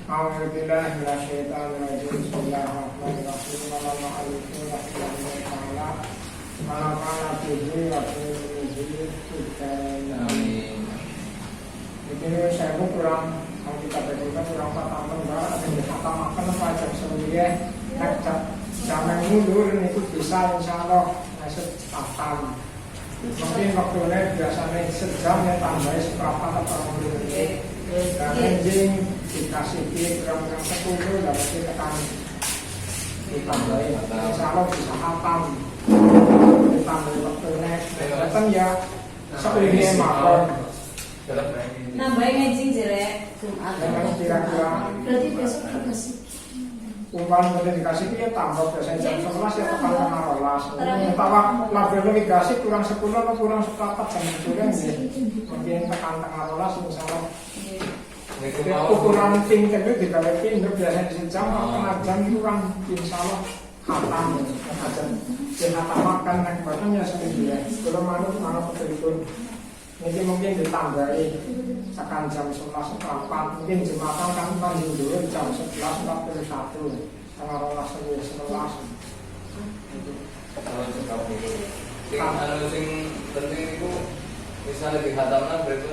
A'udzubillahi minasyaitonirrajim. Bismillahirrahmanirrahim. Amin. Ini saya kurang kita berikan kurang patah barat ada di kata makan pajak sebelumnya jangan mundur itu bisa insyaallah masuk patam. Mungkin waktunya biasanya sejam ya tambah seberapa atau lebih. Dan anjing dikasih gram 10 dan kita akan ditambahin insyaallah bisa hatam ditambahin waktunya datang ya sebelumnya makan nambahin anjing jelek Jumat kira-kira berarti besok dikasih umpan boleh dikasih ya tambah biasanya jam 11 ya tekan tengah rolas tawa labelnya dikasih kurang 10 atau kurang seperempat jam juga mungkin tekan tengah rolas insyaallah ukuran ping itu dikali ping biasanya sejam setengah jam kurang insyaallah hatam hatam makan naik badannya sendiri ya kalau mana betul ini mungkin ditambahi sekan jam 11 seperempat mungkin jemaah kan mandi dulu jam 11.41 tengah rolas 11 kalau sing penting itu misalnya di hatamnya berarti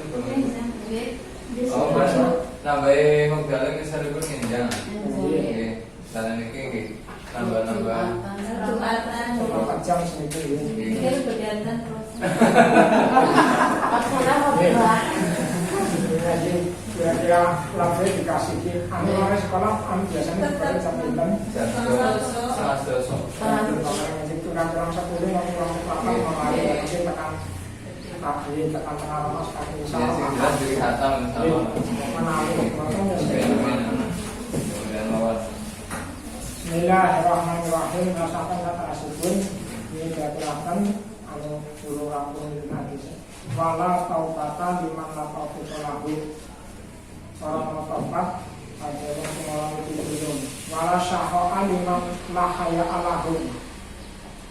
oh mas nambahin modalnya misalnya pun ngenjang misalnya ini nambah Jumatan jam segitu ini berdandan terus jadi kira-kira label dikasih anu oleh sekolah anu biasanya dibayar jam 9 kurang 10 kurang 8 mungkin tekan tengah rolas kaki insyaallah jelas dari hatam insyaallah menarik Bismillahirrahmanirrahim. Rasakan kata asupun ini diaturakan anu puluh rampung di hadis. Wala taubata liman la taubata lahu. Orang taubat ada yang mengalami itu. Wala syaho'a liman la haya'a lahu.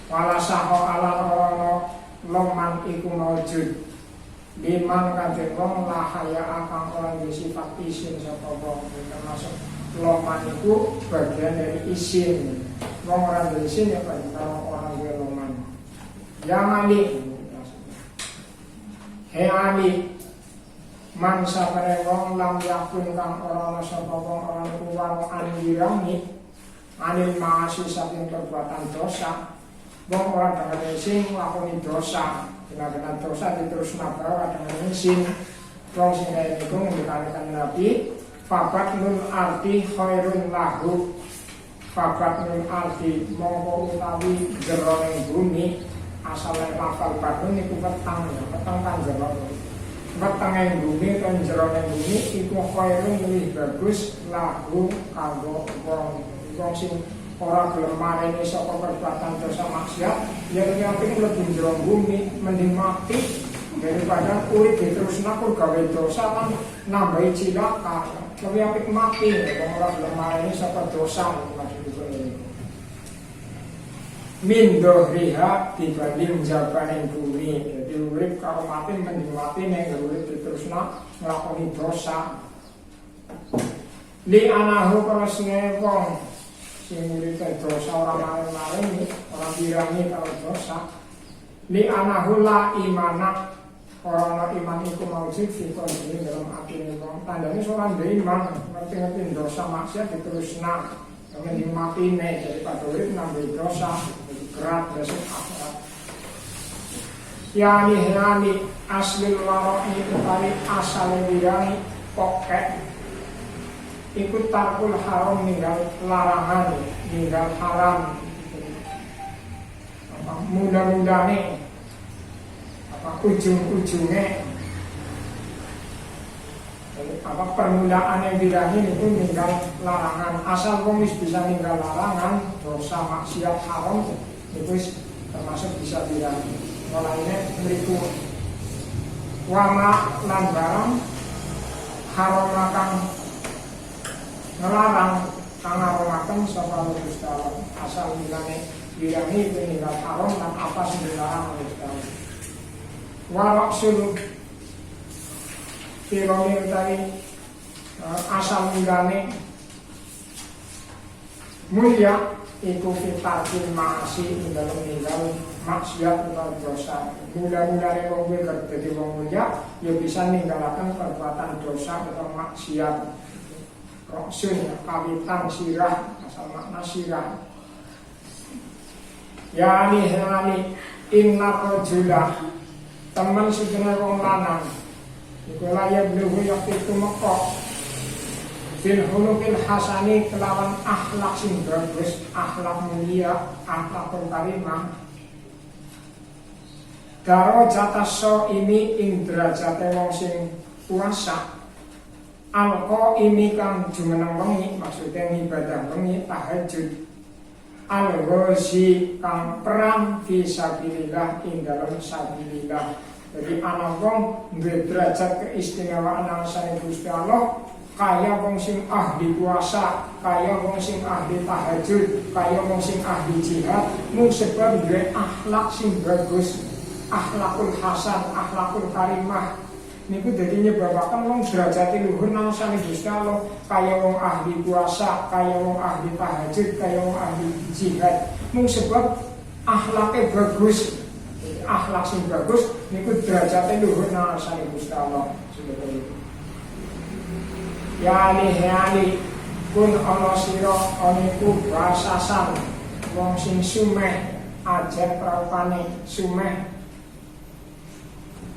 Wala syaho'a lan loman iku maujud. Liman kadang wong la haya'a kang ora sifat isin sapa wong termasuk loman itu bagian dari isin. Wong orang dari isin ya Pak, kalau orang dia loman. Yang Ali, hei Ali, man sapere wong lam yakun kang orang sapa wong orang kuwar andirami anil maasi saking perbuatan dosa. Wong orang dengan isin lakoni dosa, dengan dosa diterus nabawa dengan isin. Wong sing kaya niku ngendikaken Nabi Fabat nun arti khairun lahu. Fabat nun arti mongko utawi jeroning bumi asale lafal batun iku petang kan jeroning petang ing bumi kan jeroning bumi iku khairun luwih bagus lahu kanggo wong sing ora gelem mareni saka perbuatan dosa maksiat ya lebih lebih jero bumi mending mati daripada urip terus nakur gawe dosa kan nambahi cilaka lebih apik mati wong ora gelem mareni saka dosa min dohriha dibanding jabaning bumi jadi urip karo mati mending mati ning urip diterusna nglakoni dosa li anahu karosne wong sing urip dosa ora mareni ora dirangi karo dosa li anahu la imana orang iman itu maujud fitur ini dalam hati ini tandanya seorang beriman ngerti-ngerti dosa maksiat diterusna kemudian mati nih daripada urip nambah dosa berat besok akhirat yani asli laroi utawi asale dirani pokek ikut tarkul haram ninggal larangan ninggal haram mudah-mudahnya ujung-ujungnya permulaan yang bidangin itu ninggal larangan asal wong bisa ninggal larangan dosa maksiat haram itu termasuk bisa bidangi mulainya beriku wama lan barang haram makan ngelarang kang haram sapa Gusti Allah asal bidangi itu ninggal haram dan apa sing dilarang oleh Gusti Allah waraksul firomir tadi asal mulane Mulia iku fitarkil maasi ing dalem ninggal maksiat utawa dosa. Mula-mulane wong kuwi dadi wong mulia ya bisa ninggalaken perbuatan dosa utawa maksiat. Roksun kawitan sirah, asal makna sirah. Yani inna rajula teman sedene wong lanang iku layak luhu yakti tumeka bil hulukil hasani kelawan akhlak sing bagus, akhlak mulia, akhlak karimah. Daro jataso ini ing derajate wong sing puasa. Alko ini kang jumeneng wengi, maksudnya ibadah wengi tahajud. Al-ghazi kang perang fi sabilillah ing dalem sabilillah. Jadi ana wong duwe derajat keistimewaan nang sane Gusti Allah, kaya wong sing ahli puasa, kaya wong sing ahli tahajud, kaya wong sing ahli jihad, mung sebab duwe akhlak sing bagus, akhlakul hasan, akhlakul karimah. Niku dadi nyebabaken wong derajate luhur nang sane Gusti Allah, kaya wong ahli puasa, kaya wong ahli tahajud, kaya wong ahli jihad. Mung sebab akhlake bagus, akhlak sing bagus niku derajate luhur nang sane Gusti Allah. Yani kun ana sira oniku basasan wong sing sumeh ajen praupane sumeh.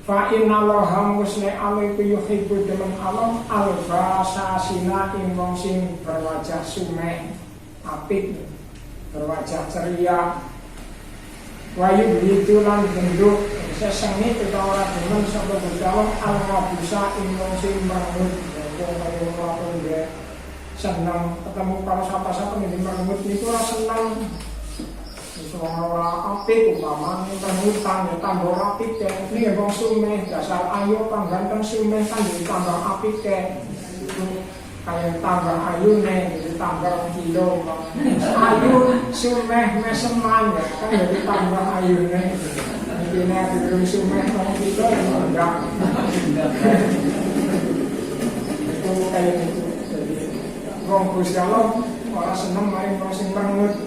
Fa inna Allaha musne alaiku yuhibbu demen Allah al-basasina ing wong sing berwajah sumeh apik, berwajah ceria. Wayu itu lan genduk sesengit utawa ora demen sapa bocah al-ngabusa ing wong sing merengut. Wong kaya wong dia senang ketemu karo sapa-sapa ning merengut niku ora senang. Soalnya apik umpamane hutang ya tambah apik kek. Ini wong sumeh dasar ayu kang ganteng sumeh kan ditambah apik kek. Kayak tambah ayune jadi tambah kilo. Ayu sumeh meseman ya kan jadi tambah ayune. Iki nek durung sumeh kok kilo enggak. Itu kayak gitu. Jadi wong Gusti Allah ora seneng maring wong sing merengut.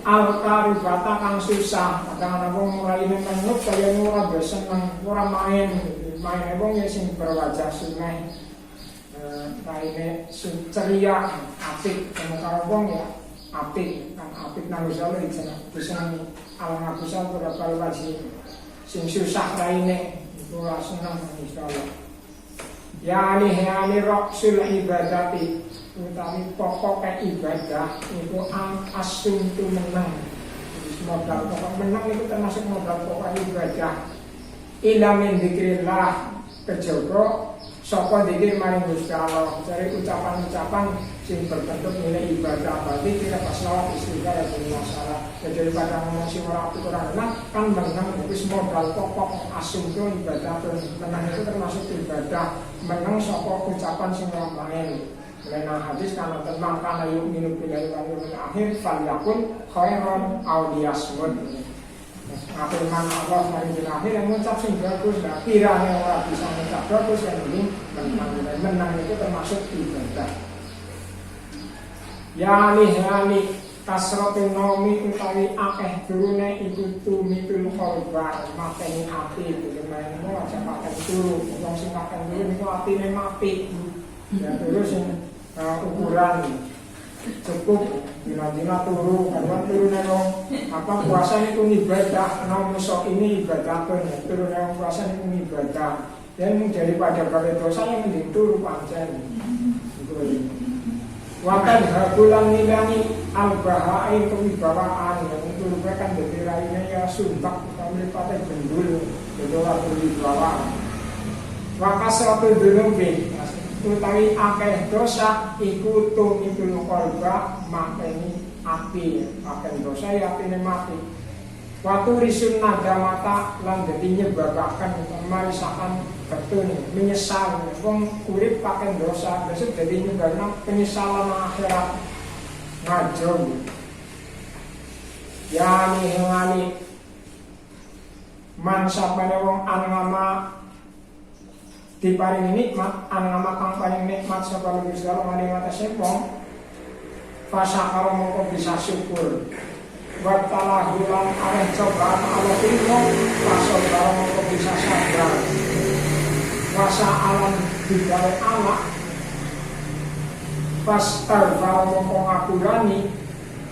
Al-karibata kang susah, kadang-kadang wong mulai mengut kaya ora seneng, ora main wong sing berwajah sumeh, kaine ceria, apik, karo wong ya apik, kan apik nang usaha disenengi, al-ngabusal berapa wajib, sing susah kaine itu ora seneng insyaallah. Ya ali roksul ibadati utawi pokok ibadah itu asuntu menang. Jadi modal pokok menang itu termasuk modal pokok ibadah. Ila min dzikrillah kejaba sapa dzikir maring Gusti Allah, cari ucapan-ucapan sing berbentuk nilai ibadah. Berarti kita pas selawat istighfar dan masalah. Jadi pada ngomong sing ora apik ora enak kan menang wis modal pokok asuntu ibadah. Menang itu termasuk ibadah. Menang sapa ucapan sing ora main. Lena hadis karena tentang karena yuk minum pilih wal akhir fal yakun khairon aw liyasmut. Akhir mana Allah mari di akhir yang mengucap sing bagus, nah kiranya orang bisa mengucap bagus yang ini menang itu termasuk ibadah. Yani kasrotu nomi utawi akeh turune iku tumitul korban mateni ati itu main mau aja makan turu, wong sing makan turu niku atine mati. Ya terus ukuran cukup dina-dina turu karena turu nang apa puasa itu ibadah nang musuh ini ibadah pun turu nang puasa itu ibadah dan daripada gawe dosa yang mending turu pancen itu wakan hakulan nilani al-baha'i kewibawaan yang turu kan dadi raine ya suntak utawi pate gendul itu waktu wibawaan wakasatu dunubi utawi akeh dosa iku tumipul korba makeni api akeh dosa ya apine mati waktu risun nadamata lan dadi nyebabaken marisakan betun menyesal wong urip pakai dosa besok dadi nyebabna penyesalan akhirat ngajo ya ngani man sapane wong anama di paring nikmat, anama kang paring nikmat sapa Gusti Allah maring atase wong fasakara mongko bisa syukur watalah hulan areh cobaan Allah timo fasakara mongko bisa sabar wasa alam digawe Allah fasakara mongko ngapurani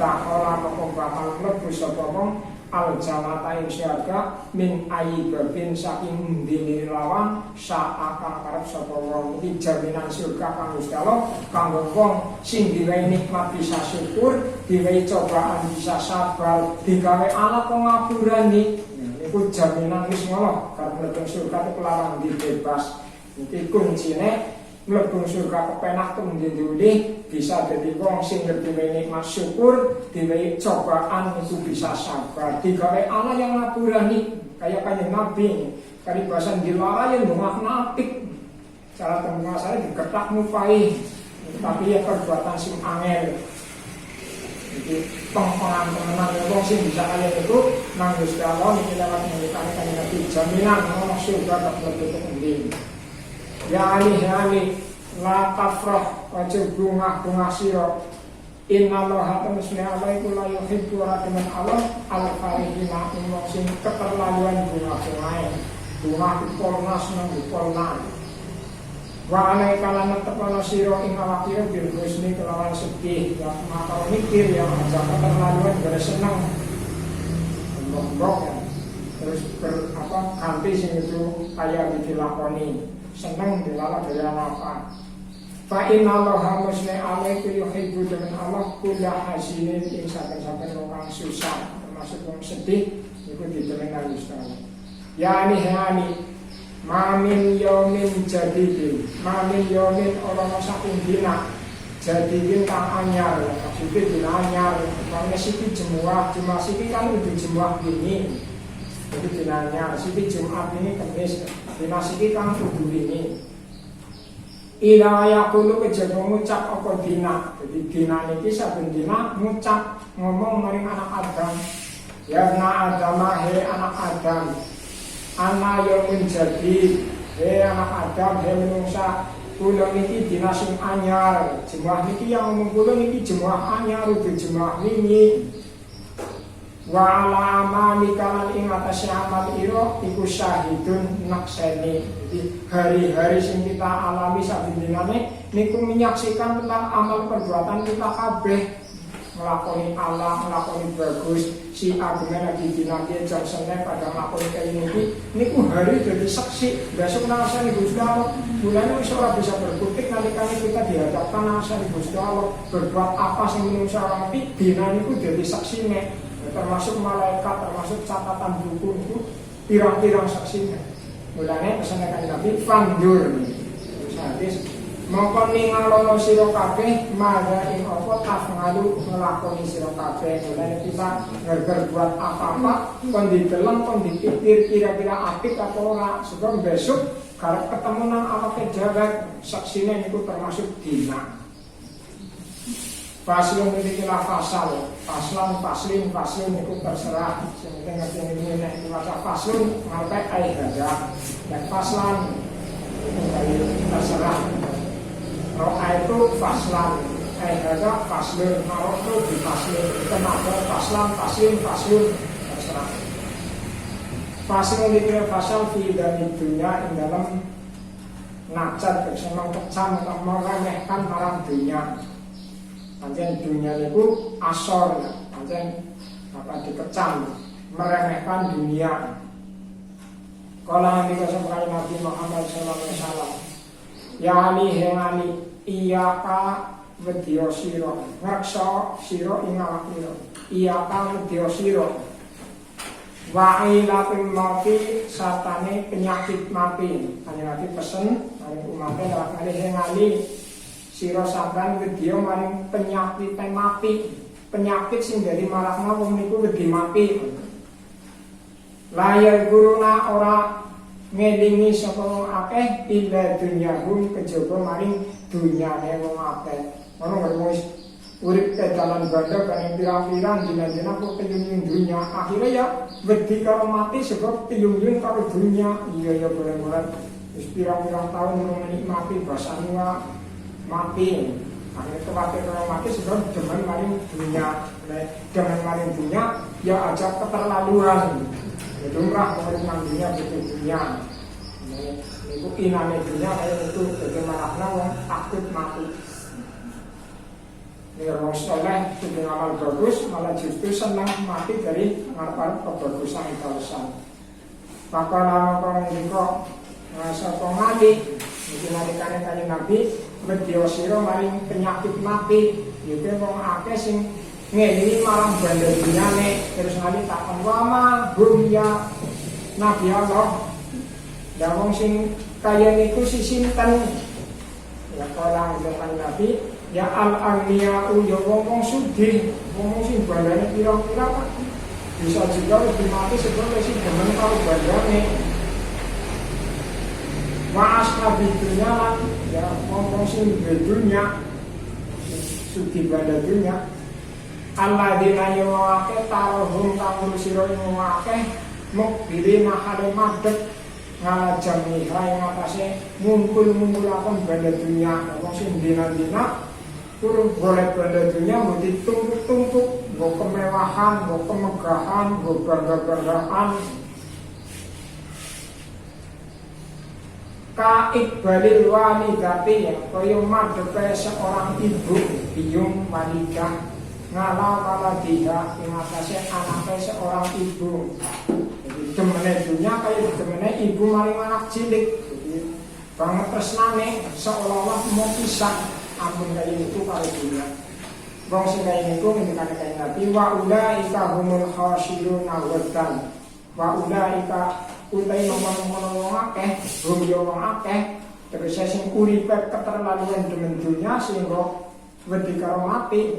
tak ora mongko bakal mlebu sapa wong al jannata ing syarga min ayyibin saking ndini lawan saaka karep sapa wong iki jaminan surga kang Gusti Allah kanggo wong sing diwehi nikmat bisa syukur diwehi cobaan bisa sabar digawe Allah kok ngapurani niku jaminan wis ngono karep mlebu surga itu larang dibebas iki kuncine mlebu surga kepenak tuh ndi bisa jadi wong sing diwehi nikmat syukur, diwehi cobaan itu bisa sabar. Digawe Allah yang ngapurani kayak kanjeng Nabi, karibasan dilarang yang apik. Cara temen saya digetak mupai, tapi ya perbuatan sing angel. Jadi pengenan wong sing bisa kaya itu nang Gusti Allah iki lewat ngendikane kanjeng Nabi jaminan ono surga tak mlebu endi. Ya ali la tafrah wajib bunga siro innallaha tamsna alaikum la yuhibbu rabbana Allah al-farihina umum sing keterlaluan bunga polnas nang polnas wa alai kalana tepana siro ing awakira bil husni kelawan sedih ya maka mikir ya aja keterlaluan gara seneng mbok terus ganti sing itu kaya dilakoni seneng dilalak dari apa fa inna allaha musni alaiku yuhibbu dengan Allah kula hasinin ing saben-saben wong susah termasuk wong sedih iku ditemen Gusti Allah ya hani mamin yaumin jadidin mamin yaumin ora saking dina jadidin kang anyar maksudnya dina anyar mangke siki jemuah siki kan itu jemuah ini itu dina anyar siki Jumat ini Kamis dina siki kan kudu ini ila yaqulu kejaba ngucap apa dina. Jadi dina niki saben dina ngucap ngomong maring anak Adam. Ya na Adam he anak Adam. Ana yaumin jadi he anak Adam he menungsa kula niki dina sing anyar. Jemaah niki yang ngomong kula niki jemaah anyar uga jemaah wingi. Wa ala amali kalan ing atase amal ira iku syahidun nakseni. Jadi hari-hari sing kita alami sadinane niku menyaksikan tentang amal perbuatan kita kabeh nglakoni Allah, nglakoni bagus, si argumen lagi dinanti jam Senin pada nglakoni kayak niki niku hari jadi saksi. Besok nang asane Gusti Allah, bulan wis ora bisa berkutik nalikane kita dihadapkan nang asane Gusti Allah berbuat apa sing menungso ora apik, dina niku jadi saksine. Termasuk malaikat, termasuk catatan buku itu pirang-pirang saksinya. Mulane pesane kanjeng Nabi fandur. Hadis mongko ningalono sira kabeh madha ing apa tafngalu nglakoni sira kabeh. Mulane kita berbuat apa-apa kon dideleng kon dipikir kira-kira apik apa ora. Sebab besok karep ketemu nang awake dhewe saksine niku termasuk dina. Faslun inilah fasal, faslin itu terserah. Sebenarnya ngerti ini nek diwaca faslun ngarepe aihada dan faslan itu terserah. Ro'a itu faslan, aihada faslun, ro'a itu di faslun. Kenapa faslin terserah. Faslun itu fasal fi dari dunia ing dalam nacat bersama kecam atau meremehkan marang dunia. Pancen dunia itu asor, pancen apa dikecam, meremehkan dunia. Kalau nanti kesempatan Nabi Muhammad SAW, ya ali hengani iya ka wedya sira, ngreksa sira ing awak sira. Iya ka wedya sira. Wa ilatul mati satane penyakit mati. Kanjeng Nabi pesen maring umatnya lewat ali hengani sira sampean wedya maring penyakit mati. Penyakit sing dari marakna wong niku wedi mati. Layar guruna ora ngelingi sapa wong akeh illa dunyahum kejaba maring dunyane wong akeh. Ono wis urip ke dalan banda kan pirang-pirang dina-dina kok penyung dunya. Akhire ya wedi karo mati sebab penyung karo dunya. Iya ya boleh-boleh wis pirang-pirang tahun menikmati basane mati. Akhirnya khawatir kalau mati sebelum demen maling dunia, demen maling dunia, ya aja keterlaluan. Itu murah mengenai dunia betul dunia. Itu inane dunia kayak itu bagaimana orang takut mati. Ini orang soleh itu amal bagus, malah justru senang mati dari ngapain kebagusan itasan. Maka lama orang juga ngerasa pengali, mungkin hari kali Nabi berdiosiro maring penyakit mati. Itu orang akeh sing ngeli malam bandar dunia nih, terus ngali takkan wama ya Nabi Allah. Dan orang sing kaya niku si sinten. Ya kalau dengan Nabi. Ya al-agniya ya wong sugih, wong sing bandane pira-pira Pak. Bisa juga lebih mati sebelum sing demen karo bandane. Wa ashabi dunya lan ya wong sing dunya sugih bandane dunya. Alladzina yuwaqe taruhum kang sira ing akeh mukbili mahale madhep ngalajam yang atasnya ngumpul-ngumpulakan bandar dunia. Wong sing dina-dina turun boleh bandar dunia mau ditumpuk-tumpuk, mau kemewahan, mau kemegahan, mau bangga-banggaan. Ka ikbalil walidati ya, kaya madhepe seorang ibu biyung wanita ngalau waladiha ing atase anake seorang ibu. Demene dunia kayak demene ibu maring anak cilik. Jadi banget tresnane seolah-olah mau pisah. Ampun kayak itu kali dunia. Wong sing kaya niku ngendikane kanjeng Nabi wa ulaika humul khasiruna wadan. Wa ulaika utai ngomong-ngomong wong akeh, hum yo wong akeh, terus sing uripe keterlaluan demen dunia sehingga wedi karo mati.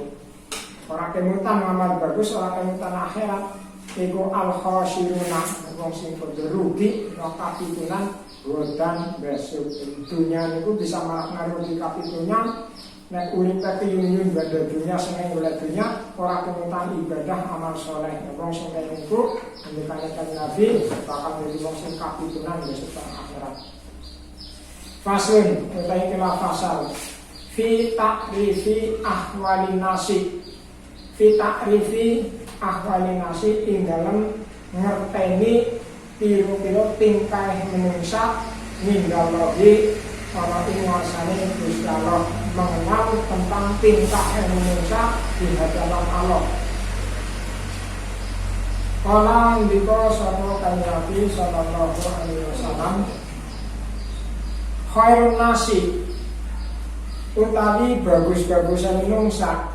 Ora kemutan ngamal bagus, ora kemutan akhirat. Iku al-khasiruna wong sing rugi ora kapitulan wadan besok. Dunia niku bisa malah ngaruhi kapitulan. Nek uripe keyun-yun badhe dunia seneng golek dunia ora kemutan ibadah amal soleh. Wong sing kaya niku ngendikane Nabi bakal dadi wong sing kapitulan besok akhirat. Fasun utai kila fasal fi ta'rifi ahwalin nasi. Fi ta'rifi ahwalin nasi ing dalem ngerteni piro-piro tingkah menungsa ninggalrohi ana ing wasane Gusti Allah, mengenal tentang tingkah manusia di hadapan Allah. Kala ndika sapa kanjeng Nabi sallallahu alaihi wasallam, khairun nasi utawi bagus-bagusan menungsa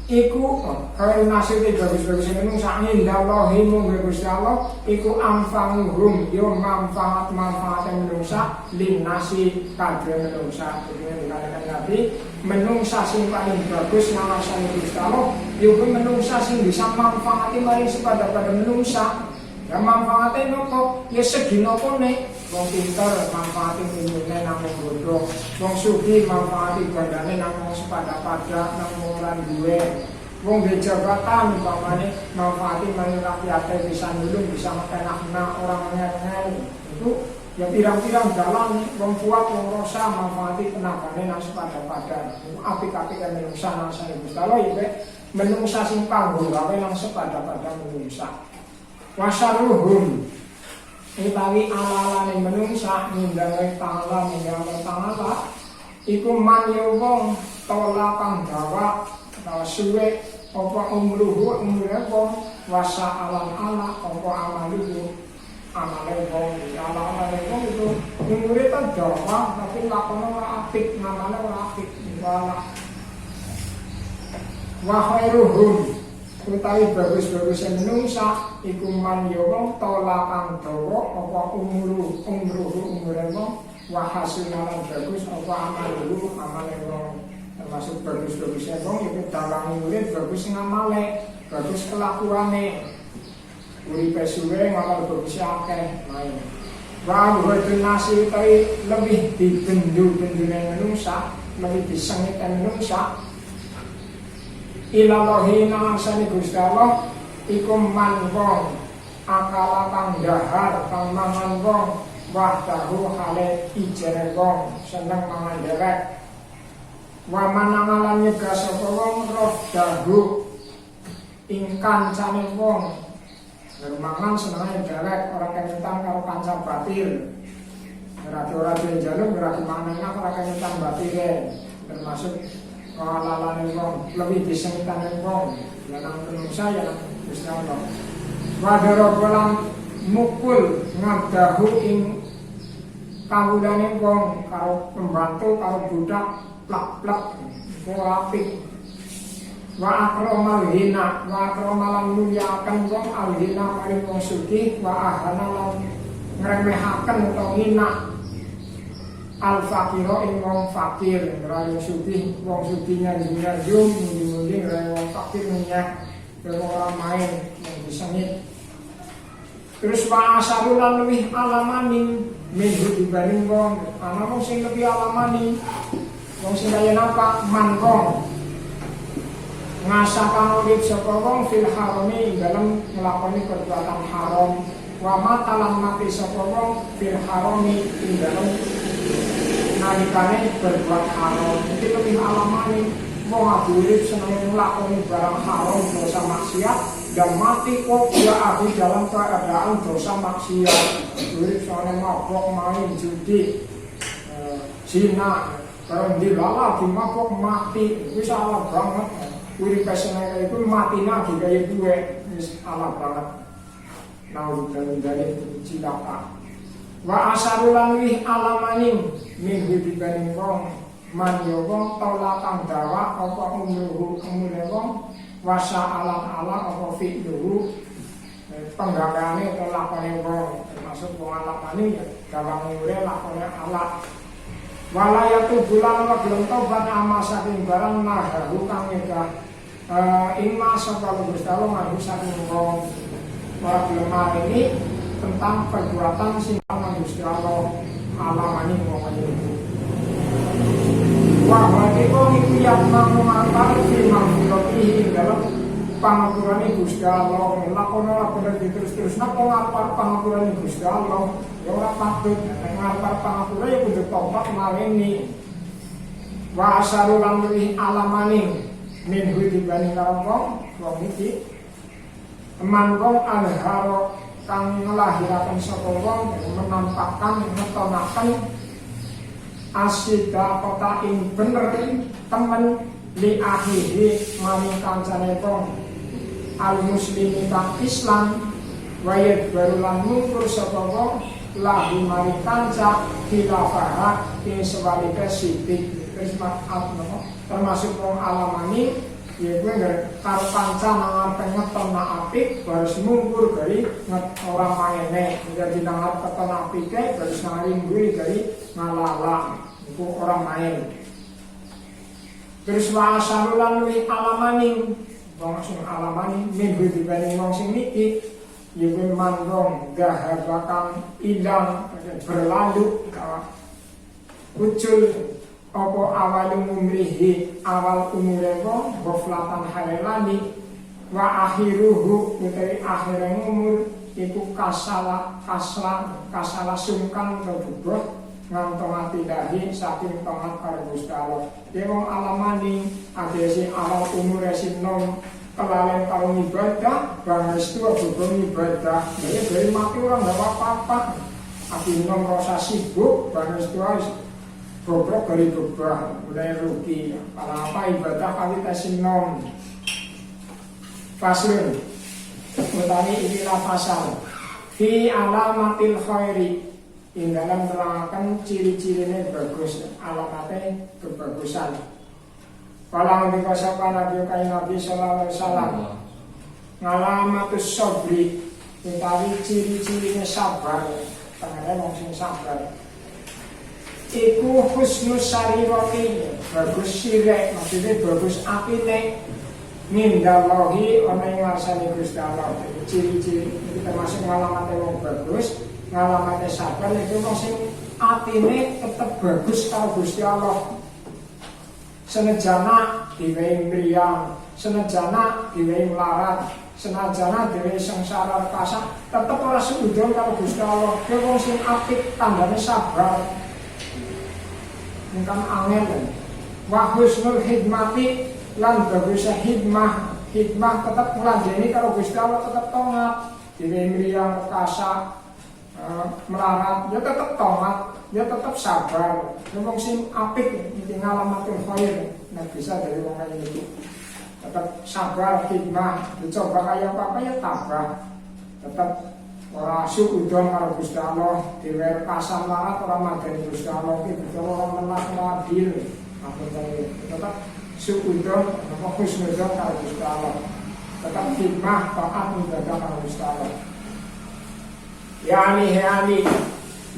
iku khairun nasi iki bagus-bagusan menungsa indallahi mung Gusti Allah iku amfanguhum yo manfaat menungsa lin nasi kadhe menungsa. Dene dikatakan Nabi menungsa sing paling bagus ngarasane Gusti Allah yo menungsa sing bisa manfaati maring sepada-pada menungsa. Ya manfaate nopo ya segi nopone. Wong pinter manfaati ilmune namung bodoh, wong sugih manfaati bandane namung sepada-pada namung ora duwe. Wong duwe jabatan umpamane manfaati maring rakyate bisa nulung bisa mekenakna orang ngel-ngel. Itu ya pirang-pirang dalan wong kuat wong rosa manfaati tenagane nang sepada-pada. Apik-apik kan menungsa nang sane Gusti Allah ya menungsa sing kanggo gawe nang sepada-pada menungsa. Wasaruhum utawi alalane menungsa nindawai ta'ala nindawai ta'ala iku man ya wong tola kang dawa suwe apa umruhu umure wong wasa alam ala apa amaluhu amale wong ala-alane wong itu umure ta dawa tapi lakone ora apik namane ora apik wala wa khairuhum utawi bagus-bagus menungsa iku man ya wong tola kang dawa apa umure wong wa hasilan bagus apa amaluhu amale wong. Termasuk bagus-bagusnya wong iku dalange urip bagus ngamale bagus kelakuane uripe suwe ngamal bagus akeh main wa buatun nasi utawi lebih dibendu-bendune menungsa lebih disengitkan menungsa ilallahi nangsani Gusti Allah iku man wong akala kang dahar kang mangan wong wahdahu hale ijere wong seneng mangan dewek Wa manangalan nyegah sapa wong roh dahu ing kancane wong. Mangan senenge derek ora kenyutan karo kanca batil. Berarti ora dijaluk berarti mangan ora kenyutan batile. Termasuk kalalane wong lebih disengitane wong. Lanang menungsa ya Gusti Allah. Wa darabalan mukul ngadahu ing kawulane wong karo pembantu karo budak plak-plak ora apik. Wa akramal hina wa akramalan muliakan wong alhina maring wong sugih wa ahana lan ngremehaken utawa hina al fakiro ing wong fakir rayo sugih wong sugihnya dunia jum mundi-mundi rayo wong fakir minyak orang main yang disengit. Terus wa asarulan luwih alamani minggu dibanding wong ana wong sing lebih alamani wong sing kaya napa mangkong ngasakan urip sapa wong fil harami dalam nglakoni perbuatan haram wa matalan mati sapa wong fil harami dalam nalikane berbuat haram itu lebih alamani wong urip seneng nglakoni barang haram dosa maksiat dan mati kok dia ahli dalam keadaan dosa maksiat urip soalnya mabok main judi zina kalau dilala di mabok mati itu salah banget. Urip seneng itu mati lagi kayak gue wis ala banget. Nau dari cilaka. Wa asarulan wih alamaning minggu dibanding wong man yo wong tolakang dawa apa umuruhu umure wong wasa alam ala apa fi'luhu penggagaane atau lakone wong termasuk wong alamane ya gawang umure lakone ala walayatu bulan wa belum tobat ama saking barang naharu kang nyegah ingma sapa Gusti Allah mahu saking wong ora belum ini tentang perbuatan sing Gusti Allah alamani wong itu wa wadiku iku yang mangumatar fi mangfiratihi dalam pangapurane Gusti Allah lakono ora bener terus-terus napa ngapar pangapurane Gusti Allah ya ora patut ngapar pangapura ya kudu tobat marini wa asaru lan luwih alamani min dibanding karo wong iki teman wong alharo kang ngelahiraken sapa wong menampakkan ngetonaken asida kota ing bener temen li akhihi mami kancane wong al muslimi kang Islam wayat barulan ngukur sapa wong lahu mari kanca khilafah ing sebalike sidik terus maaf no termasuk wong alamani ya gue nggak karo kanca nangar pengeton na apik harus ngukur dari orang maene jadi nangar keton apik harus nangarin gue dari ngalala itu orang main terus wa asarulan wi alamani wong sing alamani minggu dibanding wong sing niki yaitu mandong dahabakan ilang berlalu ucul apa awal umrihi awal umure wong goflatan halelani wa akhiruhu utai akhirnya umur itu kasala sungkan berbubuh ngantong hati dahi saking tongat karo Gusti Allah dia wong alamani adesi awal umure sinom kelalen karo ibadah banges tua beban ibadah jadi dari mati orang gak apa-apa tapi nom rasa sibuk banges tua goblok dari beban mulai rugi kalau apa ibadah kali tesin nom faslun utami inilah pasal fi alamatil khairi in dalam terangkan ciri-cirinya bagus alamatnya kebagusan. Kalau dikasihkan Nabi kain Nabi Sallallahu Alaihi Wasallam ngalamatus sobri utawi ciri-cirinya sabar tengahnya langsung sabar iku husnus sariroti bagus sirek maksudnya bagus apine mindallahi ana ing ngarsane Gusti Allah ciri-ciri itu termasuk ngalamatnya wong bagus ngalamatnya sabar itu masing apine tetap bagus kalau Gusti Allah senejana diwehi mriyang, senejana diwehi melarat, senejana diwehi sengsara rekasa, tetep ora seudon karo Gusti Allah. Dia wong sing apik tandane sabar. Ingkang angel. wa husnul hikmati lan bagusnya hikmah tetap ngladeni karo Gusti Allah tetap taat diwiri yang rekasa melarat ya tetap taat ya tetap sabar wong sing apik iki ngalamatul khair nah bisa dari wong kaya itu tetap sabar hikmah dicoba kaya apa ya tabah tetap ora syukudon karo Gusti Allah diwer kasam larat ora madani Gusti Allah iki ora menak adil apa tetap syukudon apa husnudon karo Gusti Allah tetap hikmah taat ibadah karo Gusti Allah yani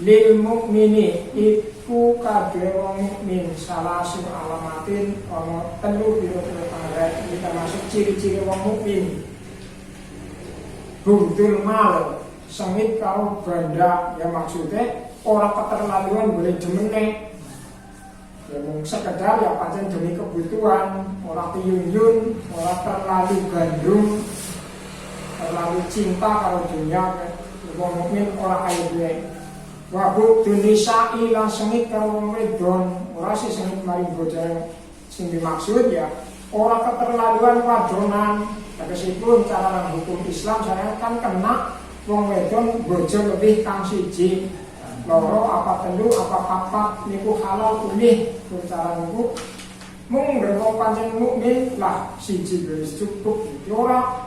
lil mukmini iku kabeh wong mukmin salasu alamatin ana telu pira-pira pangaret iki termasuk ciri-ciri wong mukmin bungtul mal sengit karo banda ya maksudnya ora keterlaluan boleh jemene ya mung sekedar ya pancen demi kebutuhan ora piyun-yun ora terlalu gandrung terlalu cinta karo dunia wong mukmin ora kaya duwe wabuk dunisa ilang sengit karo wong wedon ora sih sengit mari bocah sing dimaksud ya ora keterlaluan wadonan tegesipun cara hukum Islam saya kan kena wong wedon bojo lebih kang siji loro apa telu apa papat niku halal ulih cara niku mung wong pancen mukmin lah siji wis cukup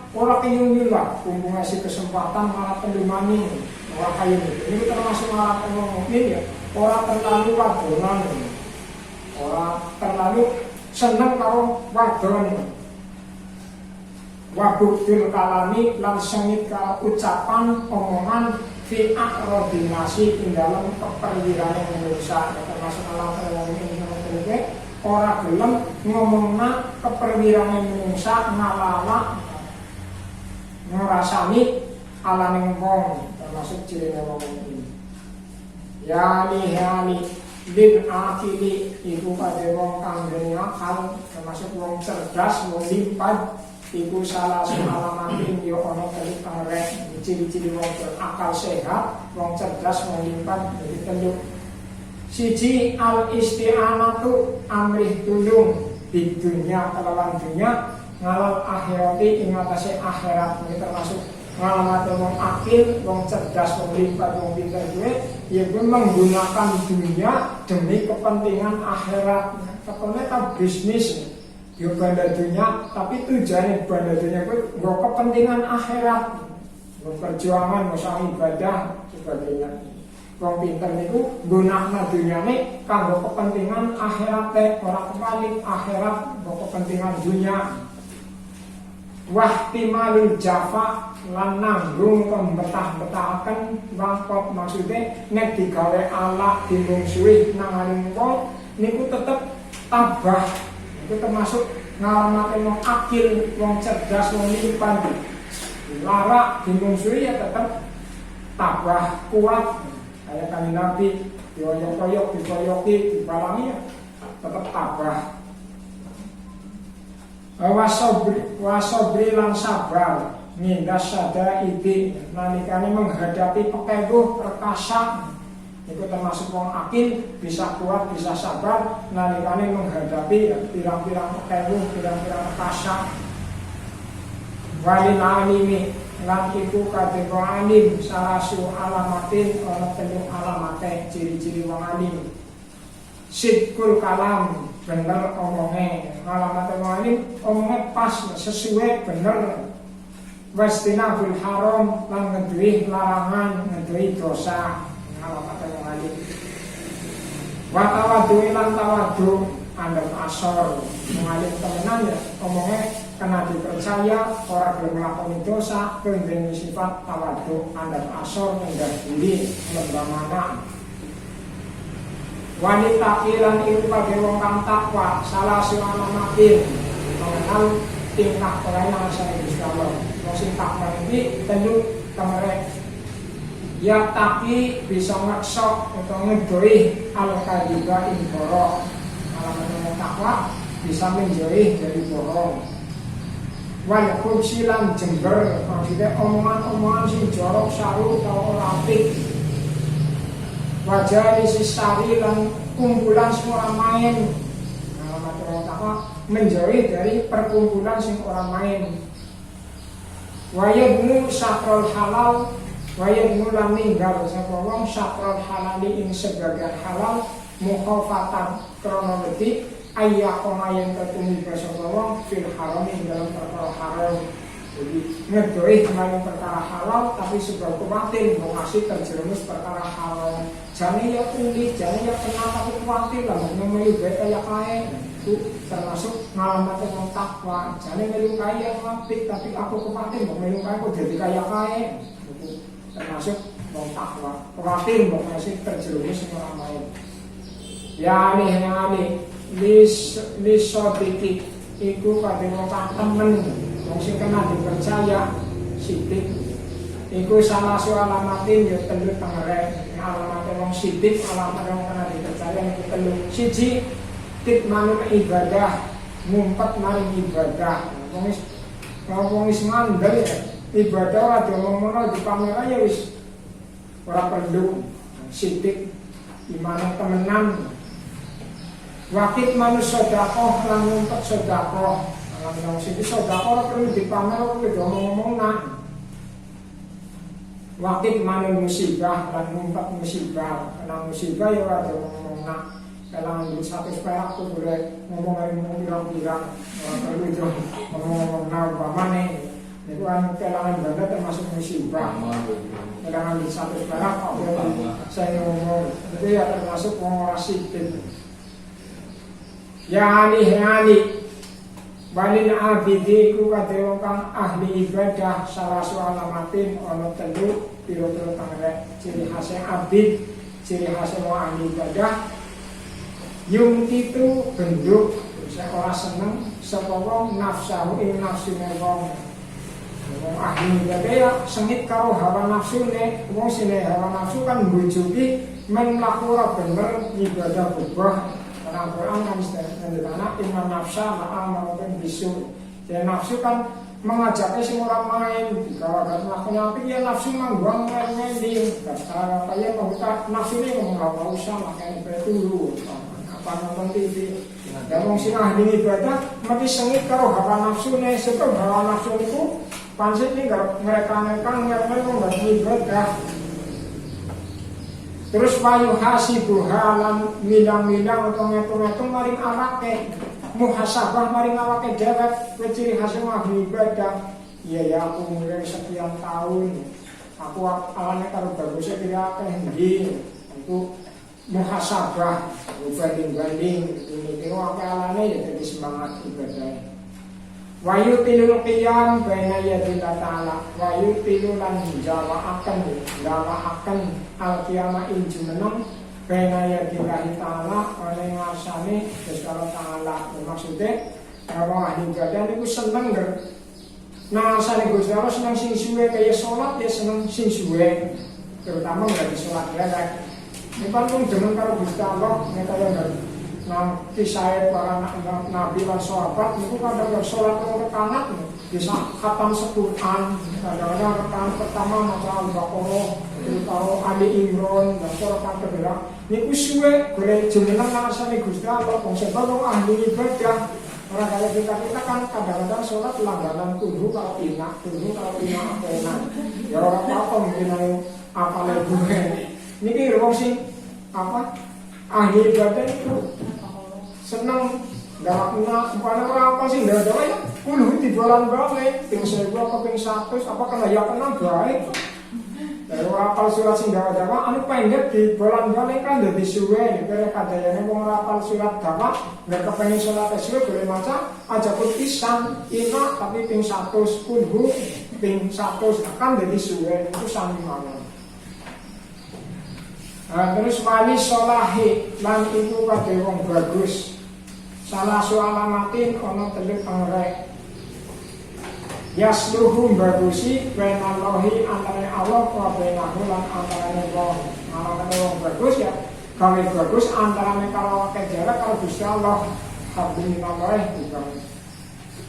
ora kiyung lah kumpul ngasih kesempatan malah telu maning ora kaya ini termasuk malah wong mukmin ya ora terlalu wadonan ora terlalu seneng karo wadon wabuktil kalami lan sengit karo ucapan omongan fi akrodinasi ing dalam keperwirane manusia termasuk alam wong ini ora gelem ngomongna keperwirane manusia ngalala ngrasani alane wong termasuk ciri wong ini yani lil akili iku kate wong kang duwe akal termasuk wong cerdas wong limpad iku salah alamatin yo ana telu karek ciri-ciri wong berakal sehat wong cerdas wong limpad jadi telu siji al isti'anatu amrih tulung di dunia kelawan dunia ngalal akhirati ing atase akhirat ini termasuk ngalamat wong akil, wong cerdas, wong limpad, wong pintar duwe yaitu menggunakan dunia demi kepentingan akhirat. Ketone ta bisnis yo banda dunia tapi tujuane banda dunia kuwi nggo kepentingan akhirat. Nggo perjuangan, nggo ibadah sebagainya. Wong pinter niku gunakna dunyane kanggo kepentingan akhirat ora kebalik akhirat nggo kepentingan dunia. Wahtimalul jafa lan nanggung pembetah-betahaken wangkot maksudnya nek digawe ala dimungsuhi nanganing wong niku tetep tabah itu termasuk ngalamake wong akil, wong cerdas, wong limpad. Lara dimungsuhi ya tetep tabah kuat kayak Kanjeng Nabi dioyok-oyok, dikoyoki, dibalangi ya tetep tabah. Wasobri lan sabar nindas sada ide nalikane menghadapi pekebuh perkasa itu termasuk wong akil bisa kuat bisa sabar nalikane menghadapi pirang-pirang pekebuh pirang-pirang perkasa walil alimi lan iku kadhe wong alim salasu alamatin ana telu alamate ciri-ciri wong alim sidqul kalam bener omongnya alamat ini omongnya pas sesuai bener wastinabul haram lan ngedui larangan ngedui dosa alamat ini watawadu ilan tawadu andal asor mengalir temenan ya omongnya kena dipercaya orang belum melakukan dosa kemudian sifat tawadu andal asor mendah diri lembah mana wanita ilan itu bagi wong kang takwa salah seorang makin mengenal tingkah pelayanan saya Gusti Allah. Wong sing takwa iki telu kemere ya tapi bisa ngeksok atau ngedoi al-kadiba ing borong. Alamat wong takwa bisa menjauhi dari borong. Wal khubsilan jember maksudnya omongan-omongan sing jorok saru atau ora apik. Wajah isi sari dan kumpulan semua main alamat menjauhi dari perkumpulan sing orang main. Wayadmu sakrul halal, wayadmu lan ninggal sapa wong sakrul halali ing sebagian halal mukhafatan krana wedi ayah komayen ketumi sapa wong fil haram ing dalam perkara haram. Jadi ngedoi kemarin perkara halal tapi sebab kuatir mau ngasih terjerumus perkara haram. Jangan ya unik, jangan ya kenal tapi kuatir lah memilih baik kayak kaya itu termasuk ngalamat yang takwa. Jangan memilih kaya kuatir tapi aku kuatir mau memilih kaya aku jadi kaya itu termasuk mau takwa. Kuatir mau ngasih terjerumus orang lain. Ya nih lisodiki iku kadang temen wong sing kena dipercaya sidik iku salah alamatin ya telu tengere alamate wong sidik alamate wong kena dipercaya iku telu siji manut ibadah ngumpet maring ibadah wong wis mandel ibadah ora diomongno di kamera ya wis ora perlu sidik imane temenan wakit manus sedekah lan ngumpet sedekah. Kalau sini sedekah perlu dipamer perlu ngomong nak. Wakit manus musibah lan ngumpet musibah. Kalau musibah ya ada ngomong nak. Kalau ngambil satu perak tuh boleh ngomong pirang-pirang. Perlu itu ngomong nak bagaimana? Itu kan kelangan benda termasuk musibah. Kalau ngambil satu perak saya ngomong. Itu ya termasuk ngorasi itu. Ya ali walil abidi ku kadhe kang ahli ibadah salah alamatin ana telu pira-pira tangre ciri khas abid ciri khas ahli ibadah yung itu benduk saya ora seneng sapa wong nafsahu ing nafsune wong ahli ibadah ya sengit karo hawa nafsune wong sine hawa nafsu kan mbujuki men mlaku ora bener ibadah bebah. Karena Al-Quran kan menjelaskan inna nafsa ma'amaratan bisu. Ya nafsu kan mengajaknya semua orang main. Kalau ada melakukan apa ya nafsu mangguang main di. Kalau kalian membuka nafsu ini ngomong usah makanya itu dulu. Apa nonton TV. Dan wong sing ahli ibadah mesti sengit karo hawa nafsu nih. Sebab hawa nafsu itu pancet ini mereka nggak ibadah. Terus wayu hasibuha lan milang-milang atau ngitung-ngitung maring awake muhasabah maring awake dewek ciri khas ahli ibadah. Iya ya aku mulai sekian tahun aku awalnya karo bagusnya kira kendi itu muhasabah banding-banding ini kira awalnya ya jadi semangat ibadah. Wayu tilul qiyam baina yadillah ta'ala wayu tilulan jawa akan al-qiyamah injumeneng baina yadillah ta'ala oleh ngarsane Gusti Allah ta'ala. Maksudnya kalau ahli ibadah itu seneng ngarsane Gusti Allah seneng sing suwe kaya sholat ya seneng sing suwe terutama dari sholat ya ini kan pun demen karo Gusti Allah kaya nah kisah para nabi dan sahabat itu kadang sholat rekaat bisa khatam seputan kadang-kadang rekaat pertama macam Al-Baqarah kalau Ali Imran dan rekaat kedua ini suwe boleh jenengan ngasane Gusti Allah konsep kalau ahli ibadah orang kaya kita kan kadang-kadang sholat langganan tunggu kalau ina apa enak ya orang apa mungkin apa lagi ini ruang sih apa ahli ibadah itu senang galaknya umpamanya orang apa sih nggak ada ya puluh di bulan baik ping 1000 apa ping 100 apa kena ya kena baik dari rapal surat sing dawa dawa anu pendek di bulan balik kan jadi suwe kira kadayane wong rapal surat dawa nggak kepengen sholat suwe boleh maca aja pun pisan ina tapi ping 100 kulhu ping 100 akan jadi suwe itu sami mawon. Terus wali sholahi lan itu kadhe wong bagus. Salah alamatin ono telu pangrek. Yasluhu bagusi bainallahi antara Allah wa bainahu lan antara wong. Alamat wong bagus ya gawe bagus antara karo jarak karo Gusti Allah. Alhamdulillah bukan.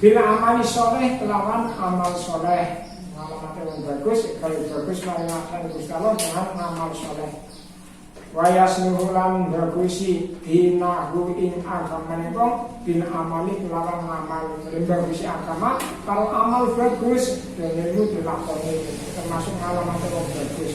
Bila amali soleh kelawan amal soleh. Alamat wong bagus gawe bagus marang Gusti Allah dengan amal soleh. wayasnuhu lan bagusi dinahu ing agamane wong bin amali kelawan amal. Bagusi agama kalau amal bagus dan itu dilakoni termasuk alamat wong bagus.